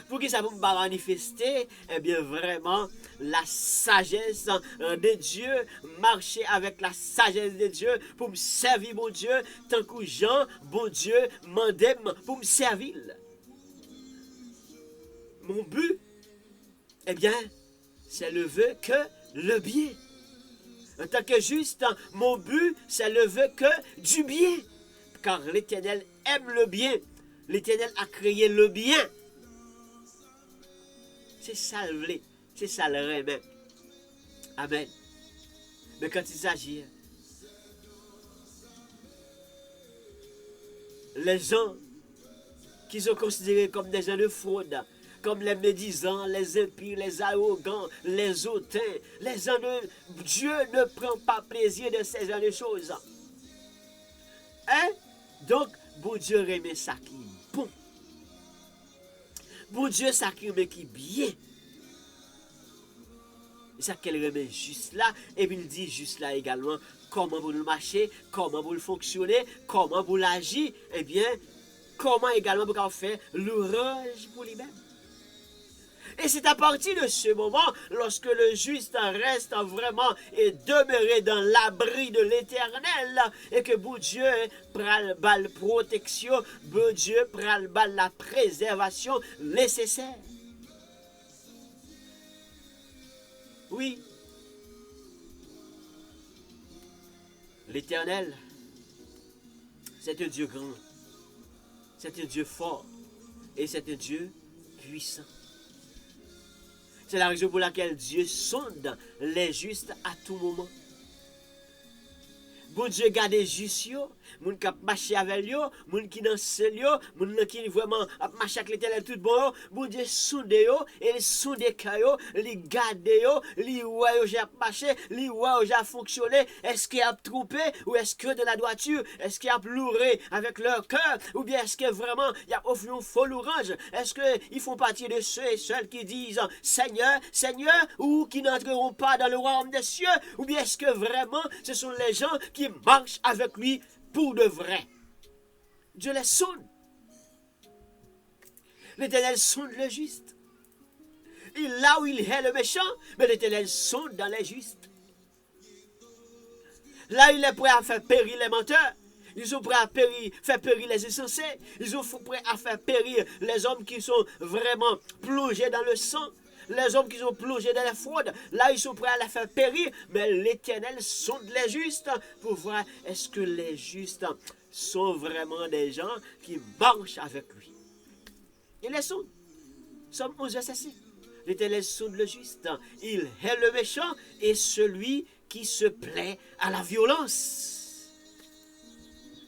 Pour qui ça pour me pas manifester, eh bien vraiment la sagesse de Dieu, marcher avec la sagesse de Dieu pour me servir mon Dieu, tant que Jean, bon Dieu, m'endème pour me servir. Mon but, eh bien, c'est le vœu que le bien. En tant que juste, mon but, c'est le vœu que du bien. Car l'Éternel aime le bien. L'Éternel a créé le bien. C'est ça le vrai. C'est ça le remet. Amen. Mais quand il s'agit, les gens qui sont considérés comme des gens de fraude, comme les médisants, les impies, les arrogants, les hautains, les gens de Dieu ne prend pas plaisir de ces genre de choses. Hein? Donc, bon Dieu remet ça qui est bon. Bon Dieu, ça qui remet qui est bien. Et ça qu'elle remet juste là, et puis il dit juste là également comment vous le marchez, comment vous le fonctionnez, comment vous l'agissez, eh bien, comment également vous faire l'ouvrage pour lui-même. Et c'est à partir de ce moment, lorsque le juste reste vraiment et demeuré dans l'abri de l'Éternel, et que bon Dieu pral bal protection, bon Dieu pral bal la préservation nécessaire. Oui, l'Éternel, c'est un Dieu grand, c'est un Dieu fort, et c'est un Dieu puissant. C'est la raison pour laquelle Dieu sonde les justes à tout moment. Bon Dieu garde les justes, moun qui marche avec eux, moun qui danse eux, moun qui vraiment marche avec l'Éternel tout bon, bon Dieu sonde eux, et il sonde eux, il garde eux, il voit eux j'ai marché, il voit eux j'ai fonctionné, est-ce qu'il a trompé ou est-ce que de la droiture, est-ce qu'il a pleuré avec leur cœur ou bien est-ce que vraiment il a offert un faux orange, est-ce qu'ils font partie de ceux et celles qui disent Seigneur, Seigneur ou qui n'entreront pas dans le royaume des cieux ou bien est-ce que vraiment ce sont les gens qui marchent avec lui pour de vrai. Dieu les sonde. L'Éternel sonde le juste. Là où il hait le méchant, mais l'Éternel sonde dans les justes. Là, il est prêt à faire périr les menteurs. Ils sont prêts à faire périr les insensés. Ils sont prêts à faire périr les hommes qui sont vraiment plongés dans le sang. Les hommes qui sont plongés dans la fraude. Là, ils sont prêts à les faire périr. Mais l'Éternel sonde les justes pour voir est-ce que les justes sont vraiment des gens qui marchent avec lui. Il les sonde. Somme 11, verset 6. L'Éternel sonde le juste. Il hait le méchant et celui qui se plaît à la violence.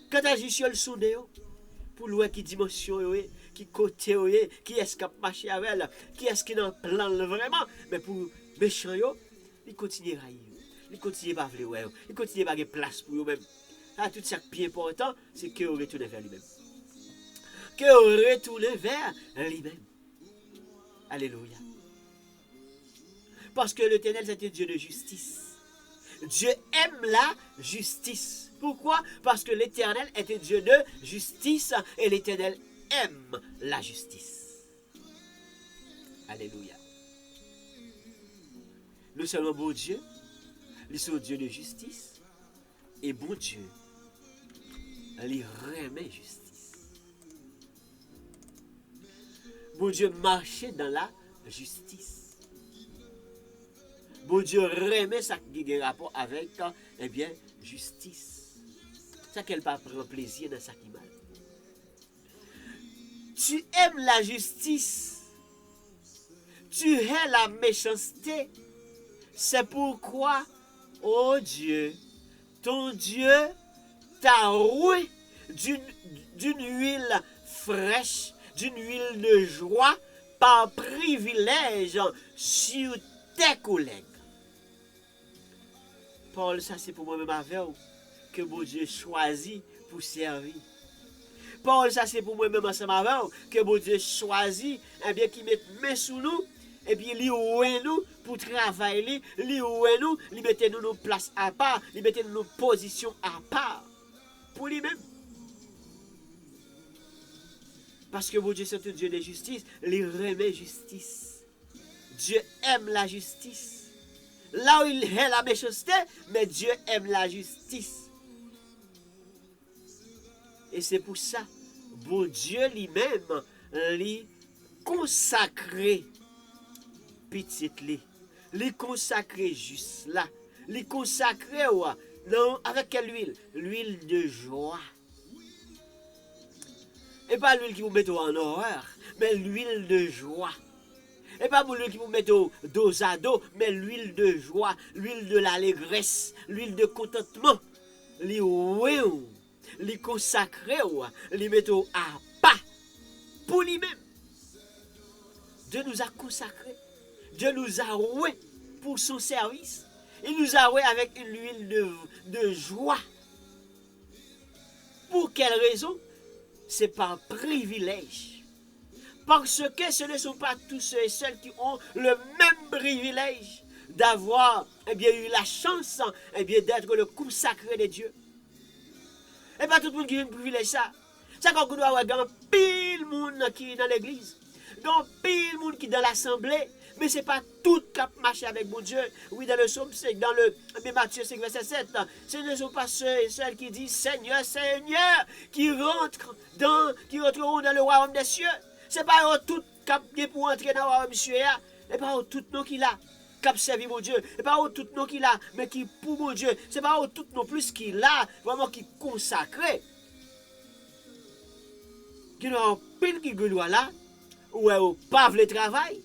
Quand agit sur le sonde, pour voir qui dimension, qui côté, qui est-ce qui a marché avec elle, qui est-ce qui en plan vraiment, mais pour méchant, il continue à railler, il continue à pas vouloir, il continue à pas de place pour eux-mêmes. Tout ça qui est important, c'est qu'il retourne vers lui-même. Qu'il retourne vers lui-même. Alléluia. Parce que l'Éternel, c'est un Dieu de justice. Dieu aime la justice. Pourquoi? Parce que l'Éternel est un Dieu de justice et l'Éternel aime la justice. Alléluia. Nous sommes un bon Dieu. Nous sommes un Dieu de justice. Et bon Dieu, il remet justice. Bon Dieu marchait dans la justice. Bon Dieu remet ça qui a rapport avec, justice. Ça qu'elle pas prendre plaisir dans ça qui mal. Tu aimes la justice. Tu hais la méchanceté. C'est pourquoi, oh Dieu, ton Dieu t'a roué d'une huile fraîche, d'une huile de joie, par privilège sur tes collègues. Paul, ça c'est pour moi-même avec vous, que mon Dieu choisit pour servir. Paul, ça c'est pour moi-même ensemble avec vous, que mon Dieu choisit, qui met main sous nous, et puis il ouvre nous pour travailler, il ouvre nous, il met nous nos places à part, il met nous nos positions à part, pour lui-même. Parce que mon Dieu c'est un Dieu de justice, il remet justice. Dieu aime la justice. Là où il hait la méchanceté, mais Dieu aime la justice. Et c'est pour ça, bon Dieu lui-même, lui consacré petit lui consacré juste là, lui consacré non, avec quelle huile? L'huile de joie. Et pas l'huile qui vous met en horreur, mais l'huile de joie. Et pas l'huile qui vous met dos à dos, mais l'huile de joie, l'huile de l'allégresse, l'huile de contentement. Li consacré, li met à pas pour lui-même. Dieu nous a consacrés. Dieu nous a roués pour son service. Il nous a roués avec une huile de joie. Pour quelle raison? C'est par privilège. Parce que ce ne sont pas tous ceux et celles qui ont le même privilège d'avoir eu la chance d'être le consacré de Dieu. Et pas tout le monde qui a un privilège ça. Ça qu'on doit avoir dans pile monde qui est dans l'église, dans pile monde qui est dans l'assemblée, mais ce n'est pas tout qui a marché avec mon Dieu. Oui, dans le psaume 5, dans le Matthieu 5, verset 7, ce ne sont pas ceux et celles qui disent Seigneur, Seigneur, qui rentreront dans le royaume des cieux. Ce n'est pas tout qui pour entrer dans le royaume des cieux, et pas tout nom qu'il a. Qui servi mon Dieu, et pas tout nom qu'il a, mais qui pour mon Dieu, c'est pas tout non plus qu'il a, vraiment qui consacré. Qui n'a pile qui doit là, ou au pas le travail,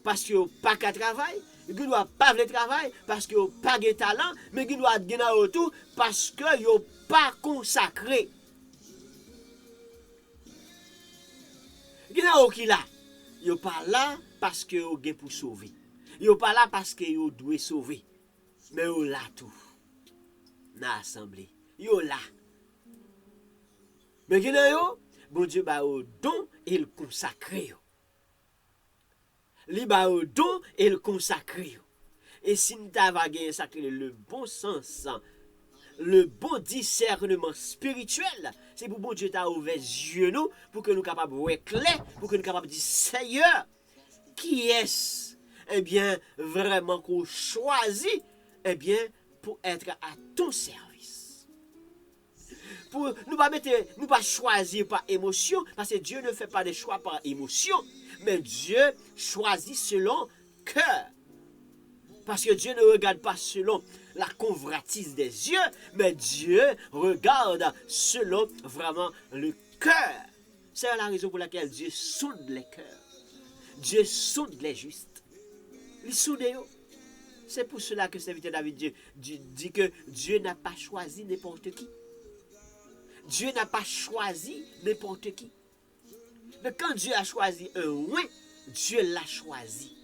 parce qu'il n'a pas qu'à travail, qui doit pas le travail, parce qu'il n'a pas de talent, mais qui doit gagner autour, parce qu'il n'a pas consacré. Qui n'a qu'il a, il n'est pas là parce qu'il est pour sauver. Il n'est pas là parce qu'il doit sauver. Mais il est là tout. Dans l'assemblée. Il est là. Mais il bon Dieu va au don et le consacrer. Il va au don et le consacrer. Et si nous avons sacré le bon sens, le bon discernement spirituel, c'est pour bon Dieu t'a ouvert les yeux nous, pour que nous capables de voir clair, pour que nous capables de dire Seigneur, qui est-ce eh bien, vraiment qu'on choisit, eh bien, pour être à ton service. Pour nous pas choisir par émotion, parce que Dieu ne fait pas des choix par émotion, mais Dieu choisit selon cœur. Parce que Dieu ne regarde pas selon la convoitise des yeux, mais Dieu regarde selon vraiment le cœur. C'est la raison pour laquelle Dieu sonde les cœurs. Dieu sonde les justes. Il sonde eux. C'est pour cela que serviteur David dit que Dieu n'a pas choisi n'importe qui. Dieu n'a pas choisi n'importe qui. Mais quand Dieu a choisi un oui, Dieu l'a choisi.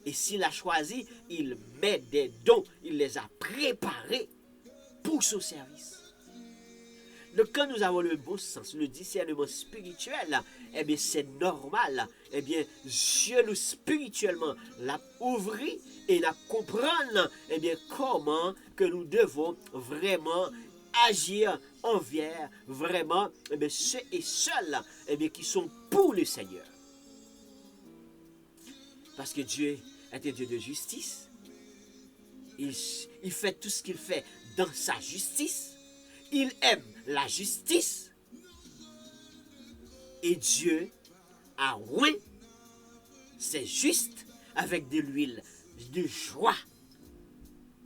Et s'il a choisi, il met des dons, il les a préparés pour son service. Donc quand nous avons le bon sens, le discernement spirituel, eh bien c'est normal. Eh bien Dieu nous spirituellement l'a ouvert et l'a comprendre eh bien comment que nous devons vraiment agir envers vraiment eh bien, ceux et seuls eh bien, qui sont pour le Seigneur. Parce que Dieu est un Dieu de justice. Il fait tout ce qu'il fait dans sa justice. Il aime la justice. Et Dieu a oint ses justes avec de l'huile de joie.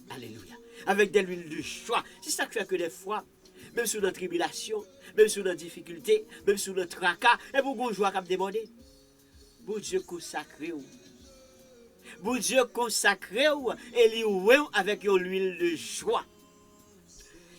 Alléluia. Avec de l'huile de joie. C'est ça qui fait que des fois, même sous notre tribulation, même sous notre difficulté, même sous notre tracas, et pour qu'on joie comme débordé. Bon Dieu consacré. Bon Dieu consacré et lui avec l'huile de joie.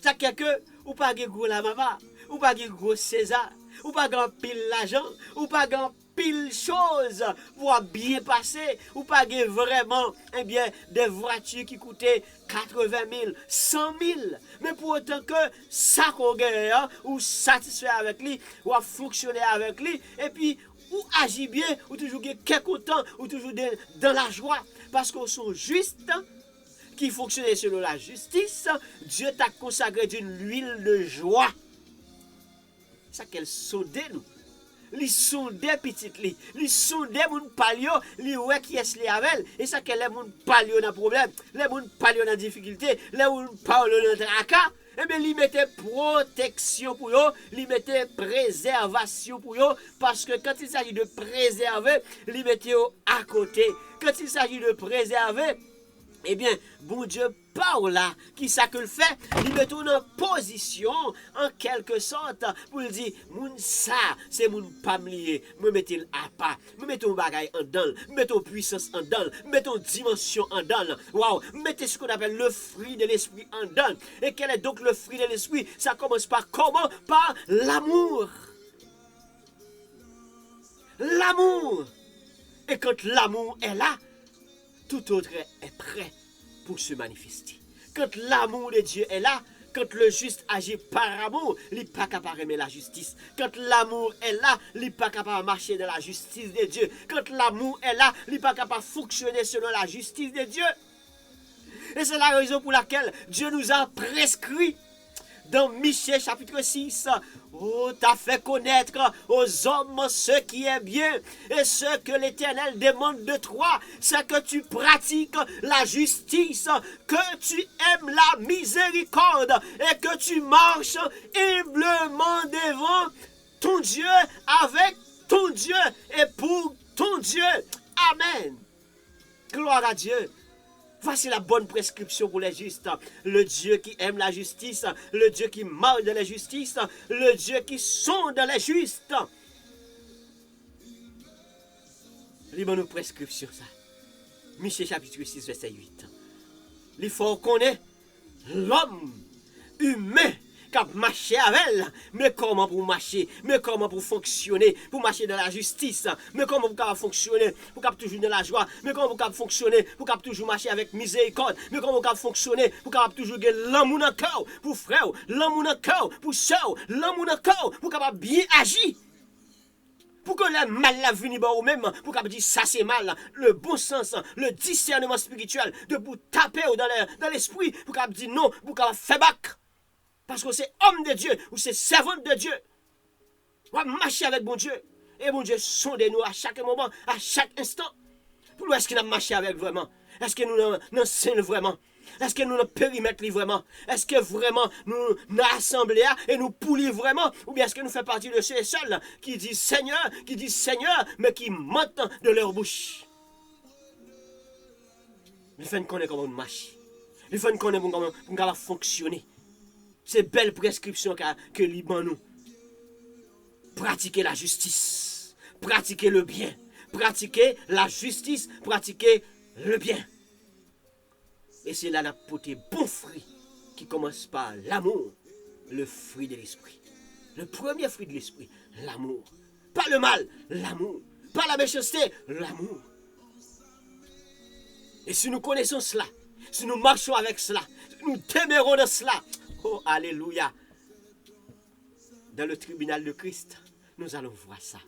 Ça fait que ou pas de gros la maman, ou pas de gros César, ou pas grand pile l'argent, ou pas grand pile choses pour bien passer, ou pas vraiment eh bien, des voitures qui coûtaient 80 000, 100 000. Mais pour autant que ça qu'on gagne, ou satisfait avec lui, ou fonctionner avec lui, et puis ou agit bien, ou toujours content, ou toujours dans la joie, parce qu'on sont justes, qui fonctionnent selon la justice, Dieu t'a consacré d'une huile de joie. Ça qu'elle sonde nous. Li sonde petite li. Li sonde moun palio, li ouais qui est li avec. Et ça qu'elle est moun palio dans problème, les moun palio dans difficulté, les moun palio dans tracas. Eh bien, il mettait protection pour eux, il mettait préservation pour eux, parce que quand il s'agit de préserver, il mettait à côté. Quand il s'agit de préserver, eh bien, bon Dieu par là, qui ça que le fait, il met en position, en quelque sorte, pour lui dire, moun ça, c'est moun pas lié, me mettez à pas, me mettez bagaille en dedans, mettez puissance en dedans, mettez dimension en dedans, waouh, mettez ce qu'on appelle le fruit de l'esprit en dedans. Et quel est donc le fruit de l'esprit? Ça commence par comment? Par l'amour. L'amour. Et quand l'amour est là, tout autre est prêt pour se manifester. Quand l'amour de Dieu est là, quand le juste agit par amour, il n'est pas capable d'aimer la justice. Quand l'amour est là, il n'est pas capable de marcher dans la justice de Dieu. Quand l'amour est là, il n'est pas capable de fonctionner selon la justice de Dieu. Et c'est la raison pour laquelle Dieu nous a prescrit dans Michée chapitre 6, oh, t'as fait connaître aux hommes ce qui est bien et ce que l'Éternel demande de toi, c'est que tu pratiques la justice, que tu aimes la miséricorde et que tu marches humblement devant ton Dieu, avec ton Dieu et pour ton Dieu. Amen. Gloire à Dieu. Voici la bonne prescription pour les justes. Le Dieu qui aime la justice, le Dieu qui marche dans la justice, le Dieu qui sonde les justes. Lisons nos prescriptions, ça. Michée chapitre 6, verset 8. Il faut connaître l'homme humain qui a marché avec elle, mais comment pour marcher, mais comment pour fonctionner, pour marcher dans la justice, mais comment pour fonctionner, pour toujours dans la joie, mais comment pour fonctionner, pour toujours marcher avec miséricorde, mais comment pour fonctionner, pour toujours gagner l'amour dans le cœur, pour frère, l'amour dans le cœur, pour soeur, l'amour dans le cœur, pour capable bien agir. Pour que le mal la venu ou même, pour qu'on dise ça c'est mal, le bon sens, le discernement spirituel, de vous taper dans l'esprit, pour qu'on dise non, pour qu'on fait bac. Parce que c'est homme de Dieu, ou c'est servant de Dieu. On va marcher avec bon Dieu. Et bon Dieu sonde nous à chaque moment, à chaque instant. Pour est-ce qu'il a marché avec vraiment? Est-ce que nous nous sommes vraiment? Est-ce que nous nous périmètre vraiment? Est-ce que vraiment nous nous assemblés et nous poulions vraiment? Ou bien est-ce que nous faisons partie de ceux et seuls qui disent Seigneur, mais qui mentent de leur bouche? Il faut nous connaître comment nous marchons. Il faut nous connaître comment fonctionner. C'est belle prescription que Liban nous. Pratiquer la justice. Pratiquer le bien. Pratiquer la justice. Pratiquer le bien. Et c'est là la portée bon fruit qui commence par l'amour, le fruit de l'esprit. Le premier fruit de l'esprit, l'amour. Pas le mal, l'amour. Pas la méchanceté, l'amour. Et si nous connaissons cela, si nous marchons avec cela, si nous demeurons dans cela, oh alléluia, dans le tribunal de Christ, nous allons voir ça.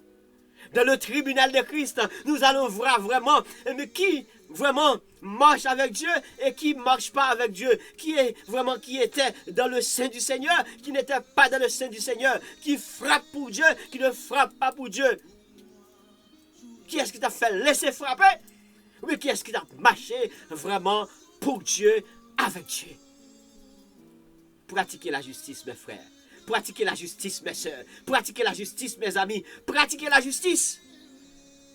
Dans le tribunal de Christ, nous allons voir vraiment mais qui vraiment marche avec Dieu et qui ne marche pas avec Dieu. Qui était dans le sein du Seigneur, qui n'était pas dans le sein du Seigneur, qui frappe pour Dieu, qui ne frappe pas pour Dieu. Qui est-ce qui t'a fait laisser frapper? Oui, qui est-ce qui t'a marché vraiment pour Dieu, avec Dieu? Pratiquez la justice, mes frères. Pratiquez la justice, mes soeurs. Pratiquez la justice, mes amis. Pratiquez la justice.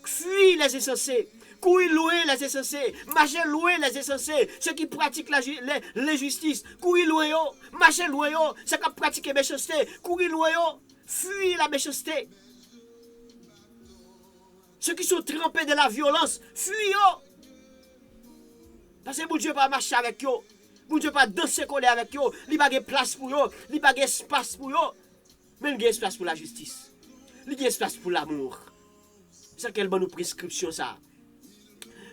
Fuyez les insensés. Courez louer les insensés. Marchez louer les insensés. Ceux qui pratiquent les justices. Courez louer. Marchez louer. Ceux qui pratiquent la méchanceté. Courez louer. Fuyez la méchanceté. Ceux qui sont trempés de la violence. Fuyez. Parce que mon Dieu va marcher avec eux. Mon Dieu pas danser coller avec eux, il n'y a pas de place pour eux, il n'y a pas d'espace pour eux. Mais il y a espace pour la justice. Il y a espace pour l'amour. C'est quelle bonne prescription ça.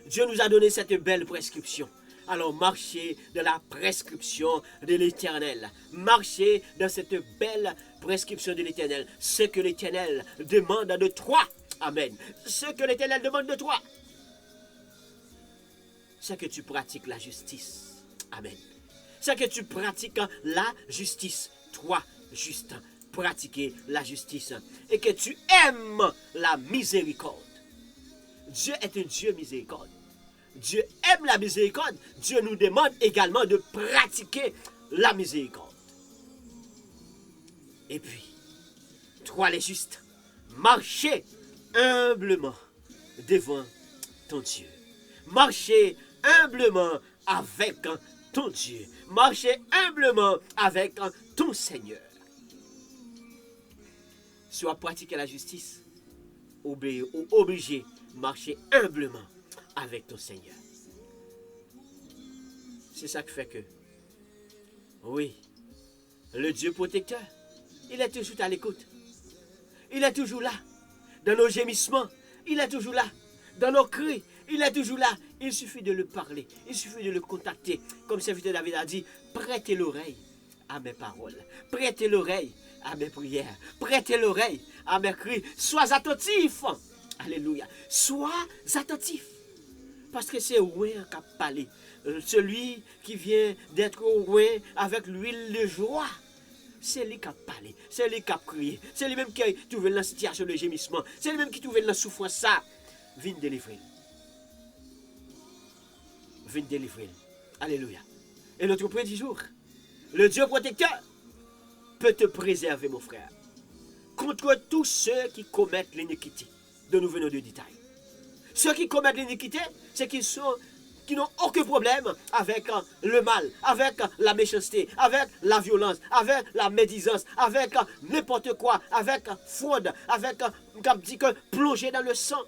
Dieu nous a donné cette belle prescription. Alors marchez dans la prescription de l'Éternel. Marchez dans cette belle prescription de l'Éternel. Ce que l'Éternel demande de toi. Amen. Ce que l'Éternel demande de toi. C'est que tu pratiques la justice. Amen. C'est que tu pratiques la justice. Toi, juste, pratiquer la justice. Et que tu aimes la miséricorde. Dieu est un Dieu miséricorde. Dieu aime la miséricorde. Dieu nous demande également de pratiquer la miséricorde. Et puis, toi les justes, marchez humblement devant ton Dieu. Marchez humblement avec ton Dieu. Marchez humblement avec ton Seigneur. Soit pratiquer la justice, obligé marcher humblement avec ton Seigneur. C'est ça qui fait que, oui, le Dieu protecteur, il est toujours à l'écoute. Il est toujours là. Dans nos gémissements, il est toujours là. Dans nos cris, il est toujours là. Il suffit de le parler. Il suffit de le contacter. Comme serviteur David a dit, prêtez l'oreille à mes paroles. Prêtez l'oreille à mes prières. Prêtez l'oreille à mes cris. Sois attentif. Alléluia. Sois attentif. Parce que c'est loin qu'a parlé. Celui qui vient d'être loin avec l'huile de joie. C'est lui qui a parlé. C'est lui qui a crié. C'est lui-même qui a trouvé dans la situation de gémissement. C'est lui-même qui a trouvé dans la souffrance. Ça, viens délivrer. Viens délivrer. Alléluia. Et notre premier du jour, le Dieu protecteur peut te préserver, mon frère, contre tous ceux qui commettent l'iniquité, dont nous venons de détail. Ceux qui commettent l'iniquité, c'est qui n'ont aucun problème avec le mal, avec la méchanceté, avec la violence, avec la médisance, avec n'importe quoi, avec fraude, avec, comme dit que plonger dans le sang.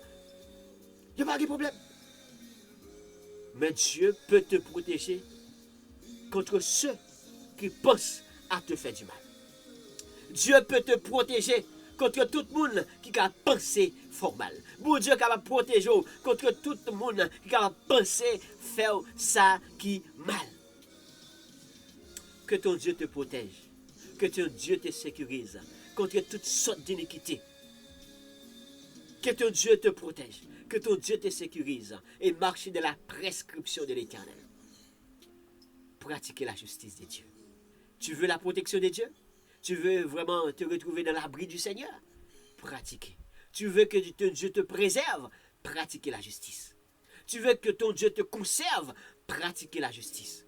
Il n'y a pas de problème. Mais Dieu peut te protéger contre ceux qui pensent à te faire du mal. Dieu peut te protéger contre tout le monde qui a pensé fort mal. Bon Dieu capable de protéger contre tout le monde qui a pensé faire ça qui mal. Que ton Dieu te protège. Que ton Dieu te sécurise contre toutes sortes d'iniquités. Que ton Dieu te protège. Que ton Dieu te sécurise et marche de la prescription de l'Éternel. Pratiquer la justice de Dieu. Tu veux la protection de Dieu? Tu veux vraiment te retrouver dans l'abri du Seigneur? Pratiquer. Tu veux que Dieu te préserve? Pratiquer la justice. Tu veux que ton Dieu te conserve. Pratiquez la justice.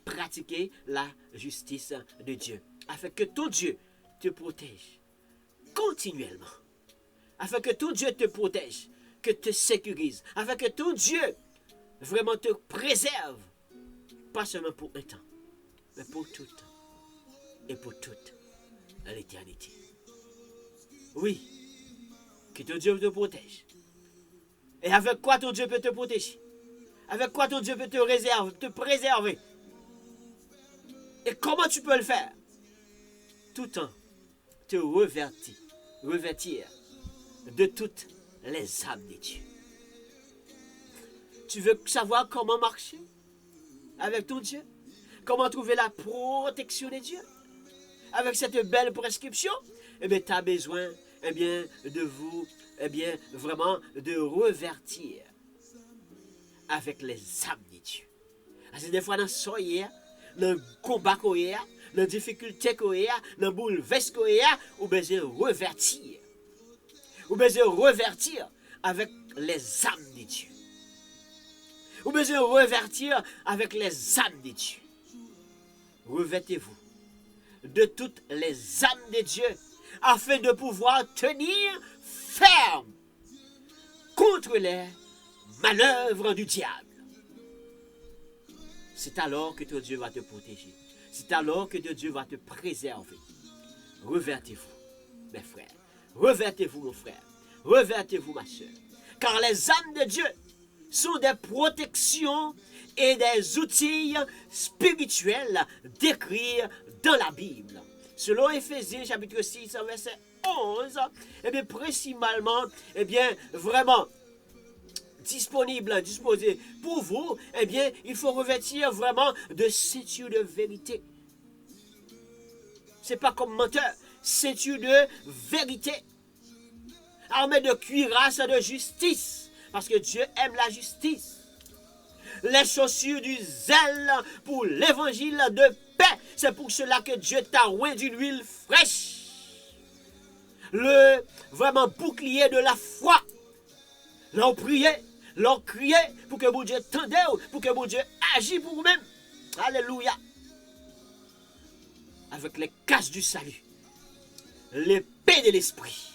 Pratiquez la justice de Dieu. Afin que ton Dieu te protège continuellement. Afin que ton Dieu te protège, que te sécurise. Afin que ton Dieu vraiment te préserve. Pas seulement pour un temps, mais pour tout temps. Et pour toute l'éternité. Oui, que ton Dieu te protège. Et avec quoi ton Dieu peut te protéger? Avec quoi ton Dieu peut te préserver? Et comment tu peux le faire? Tout en te revêtir de toutes les âmes de Dieu. Tu veux savoir comment marcher avec ton Dieu? Comment trouver la protection de Dieu? Avec cette belle prescription, eh bien, tu as besoin, eh bien, de vous, eh bien, vraiment, de revertir avec les âmes de Dieu. Parce que des fois, dans le soyer, dans le combat qu'on est, dans la difficulté qu'on est, dans le bouleversement qu'on est, ou besoin de revertir. Ou besoin de revertir avec les âmes de Dieu. Ou besoin de revertir avec les âmes de Dieu. Revêtez-vous de toutes les âmes de Dieu afin de pouvoir tenir ferme contre les manœuvres du diable. C'est alors que ton Dieu va te protéger. C'est alors que ton Dieu va te préserver. Revêtez-vous, mes frères. Revêtez-vous, mon frère. Revêtez-vous, ma soeur. Car les âmes de Dieu sont des protections et des outils spirituels décrits dans la Bible. Selon Éphésiens chapitre 6, verset 11, eh bien, principalement, eh bien, vraiment, disposé pour vous, eh bien, il faut revêtir vraiment de ceinture de vérité. C'est pas comme menteur, ceinture de vérité. Armée de cuirasse de justice, parce que Dieu aime la justice. Les chaussures du zèle pour l'évangile de paix. C'est pour cela que Dieu t'a oint d'une huile fraîche. Le vraiment bouclier de la foi. L'on priait, l'on criait pour que mon Dieu tende, pour que mon Dieu agisse pour vous-même. Alléluia. Avec les casques du salut. L'épée de l'esprit.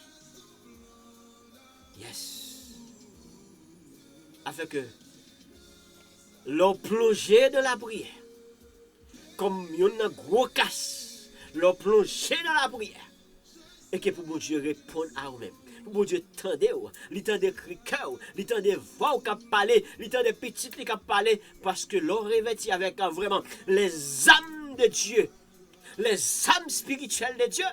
Yes. Afin que l'on plongeait dans la prière. Comme un gros casse. L'on plongeait dans la prière. Et que pour mon Dieu répondre à vous-même. Pour mon Dieu tendez, l'entendez crier, l'entendez voix qui parler, l'entendez petit qui parler. Parce que l'on revêtit avec vraiment les âmes de Dieu. Les âmes spirituelles de Dieu.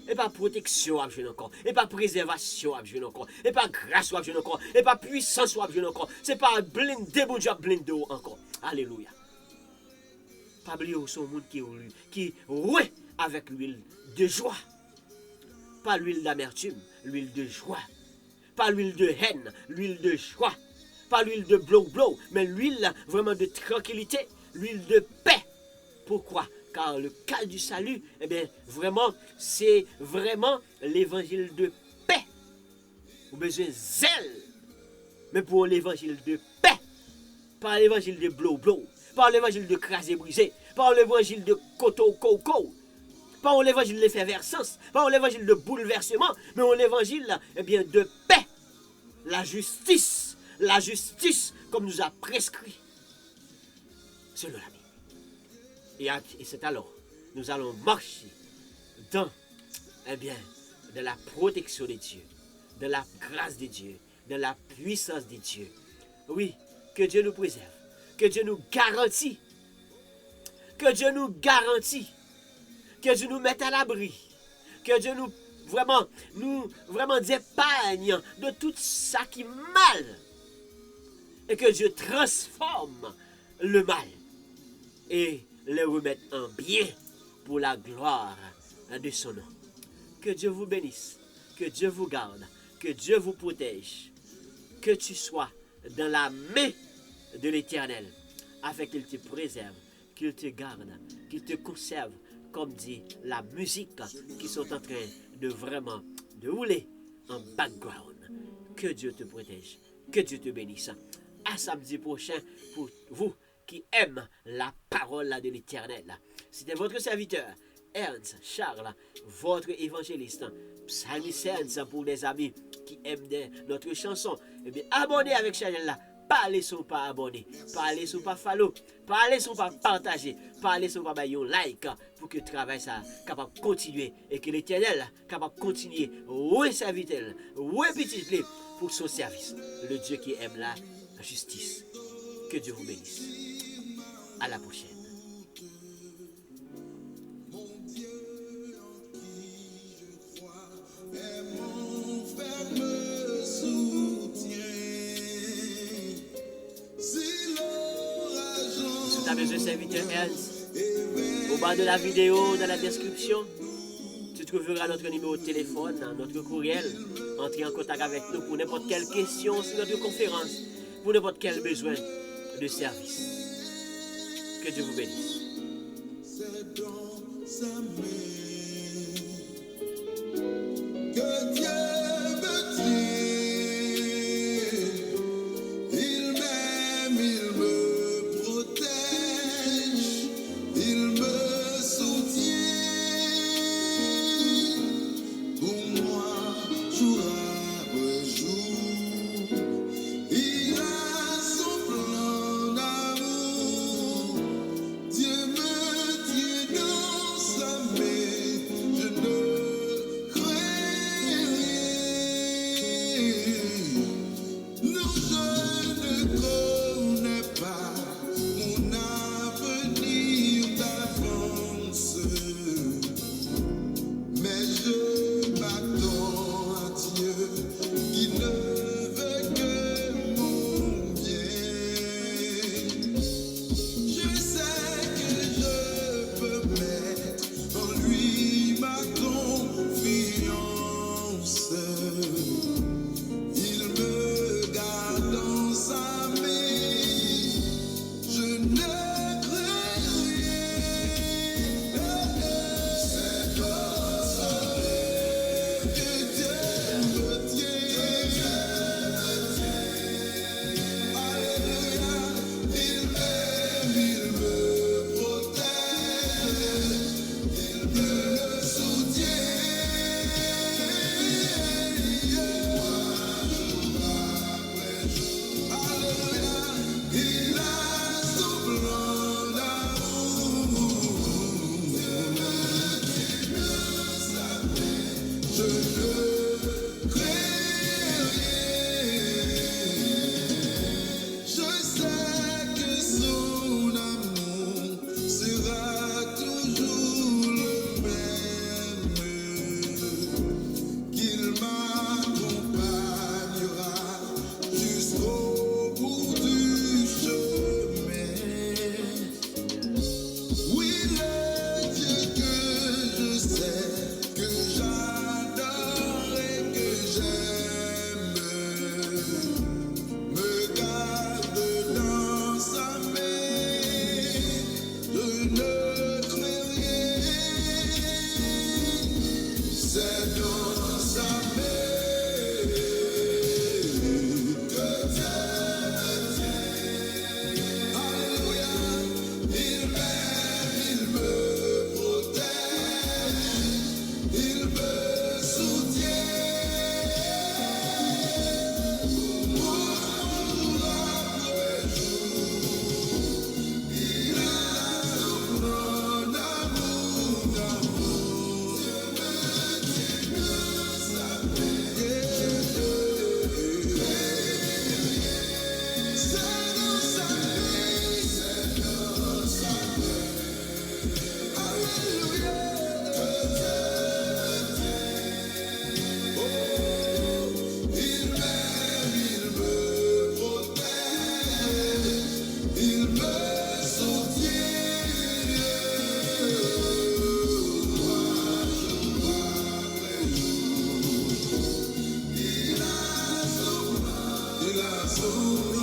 Et pas protection à jouer encore, et pas préservation à jouer encore, et pas grâce à jouer encore, et pas puissance à jouer encore. C'est pas blindé, bon Dieu, blindé encore. Alléluia. Pas oublier son monde qui roué avec l'huile de joie. Pas l'huile d'amertume, l'huile de joie. Pas l'huile de haine, l'huile de joie. Pas l'huile de blow, mais l'huile vraiment de tranquillité, l'huile de paix. Pourquoi? Car le cas du salut, eh bien, vraiment, c'est vraiment l'évangile de paix. Vous avez besoin de zèle, mais pour l'évangile de paix. Pas l'évangile de blow, pas l'évangile de crasé brisé, pas l'évangile de coco, pas l'évangile d'effervescence, pas l'évangile de bouleversement, mais l'évangile, eh bien, de paix. La justice comme nous a prescrit selon la Bible. Et c'est alors, nous allons marcher dans, eh bien, de la protection de Dieu, de la grâce de Dieu, de la puissance de Dieu. Oui, que Dieu nous préserve, que Dieu nous garantit, que Dieu nous garantit, que Dieu nous mette à l'abri, que Dieu nous vraiment épargne de tout ça qui est mal, et que Dieu transforme le mal et le remettre en bien pour la gloire de son nom. Que Dieu vous bénisse, que Dieu vous garde, que Dieu vous protège, que tu sois dans la main de l'Éternel, afin qu'il te préserve, qu'il te garde, qu'il te conserve, comme dit la musique qui sont en train de vraiment de rouler en background. Que Dieu te protège Que Dieu te bénisse. À samedi prochain pour vous qui aiment la parole de l'Éternel. C'était votre serviteur, Ernst Charles, votre évangéliste. Psalmiste Ernst pour les amis qui aiment notre chanson. Eh bien, abonnez avec chaîne là. Parlez sans pas abonner, parlez sans pas follow, parlez sans pas partager, parlez sans pas mettre un like pour que le travail ça capable de continuer et que l'Éternel capable de continuer servir répéter pour son service. Le Dieu qui aime la justice. Que Dieu vous bénisse. À la prochaine. Besoin de serviteur Ernst, au bas de la vidéo, dans la description, tu trouveras notre numéro de téléphone, notre courriel. Entrez en contact avec nous pour n'importe quelle question sur notre conférence, pour n'importe quel besoin de service. Que Dieu vous bénisse. Que Dieu me tient, il m'aime, il me protège, il me soutient, pour moi, jour après jour, il a son plan d'amour, Dieu me tient dans sa main, je ne crains rien. Non, je ne connais pas mon avenir d'avance, mais je m'attends à Dieu qui ne veut que mon bien. Je sais que je peux mettre en lui ma confiance. Il me garde dans sa main. Je ne crains rien. C'est dans sa main que Dieu me tient. Alléluia. Il m'aime, il me protège, il me soutient. Alléluia. Il a son plan d'amour. Je ne crains rien. Je sais que son amour sera toujours le même, qu'il m'accompagnera jusqu'au bout du chemin. Oui, le Dieu que je sais, que j'adore et que j'aime, me garde dans sa main. Je ne crains rien. C'est dans sa main que Dieu me tient. Alléluia. Il m'aime, il me protège, il me soutient. Pour moi, après jour, il a son plan d'amour, d'amour. Dieu me tient dans sa main. C'est dans sa main, c'est dans sa main. Alléluia. Que Dieu me tient. Oh, il m'aime, il me protège, il me soutient. Il a son plan.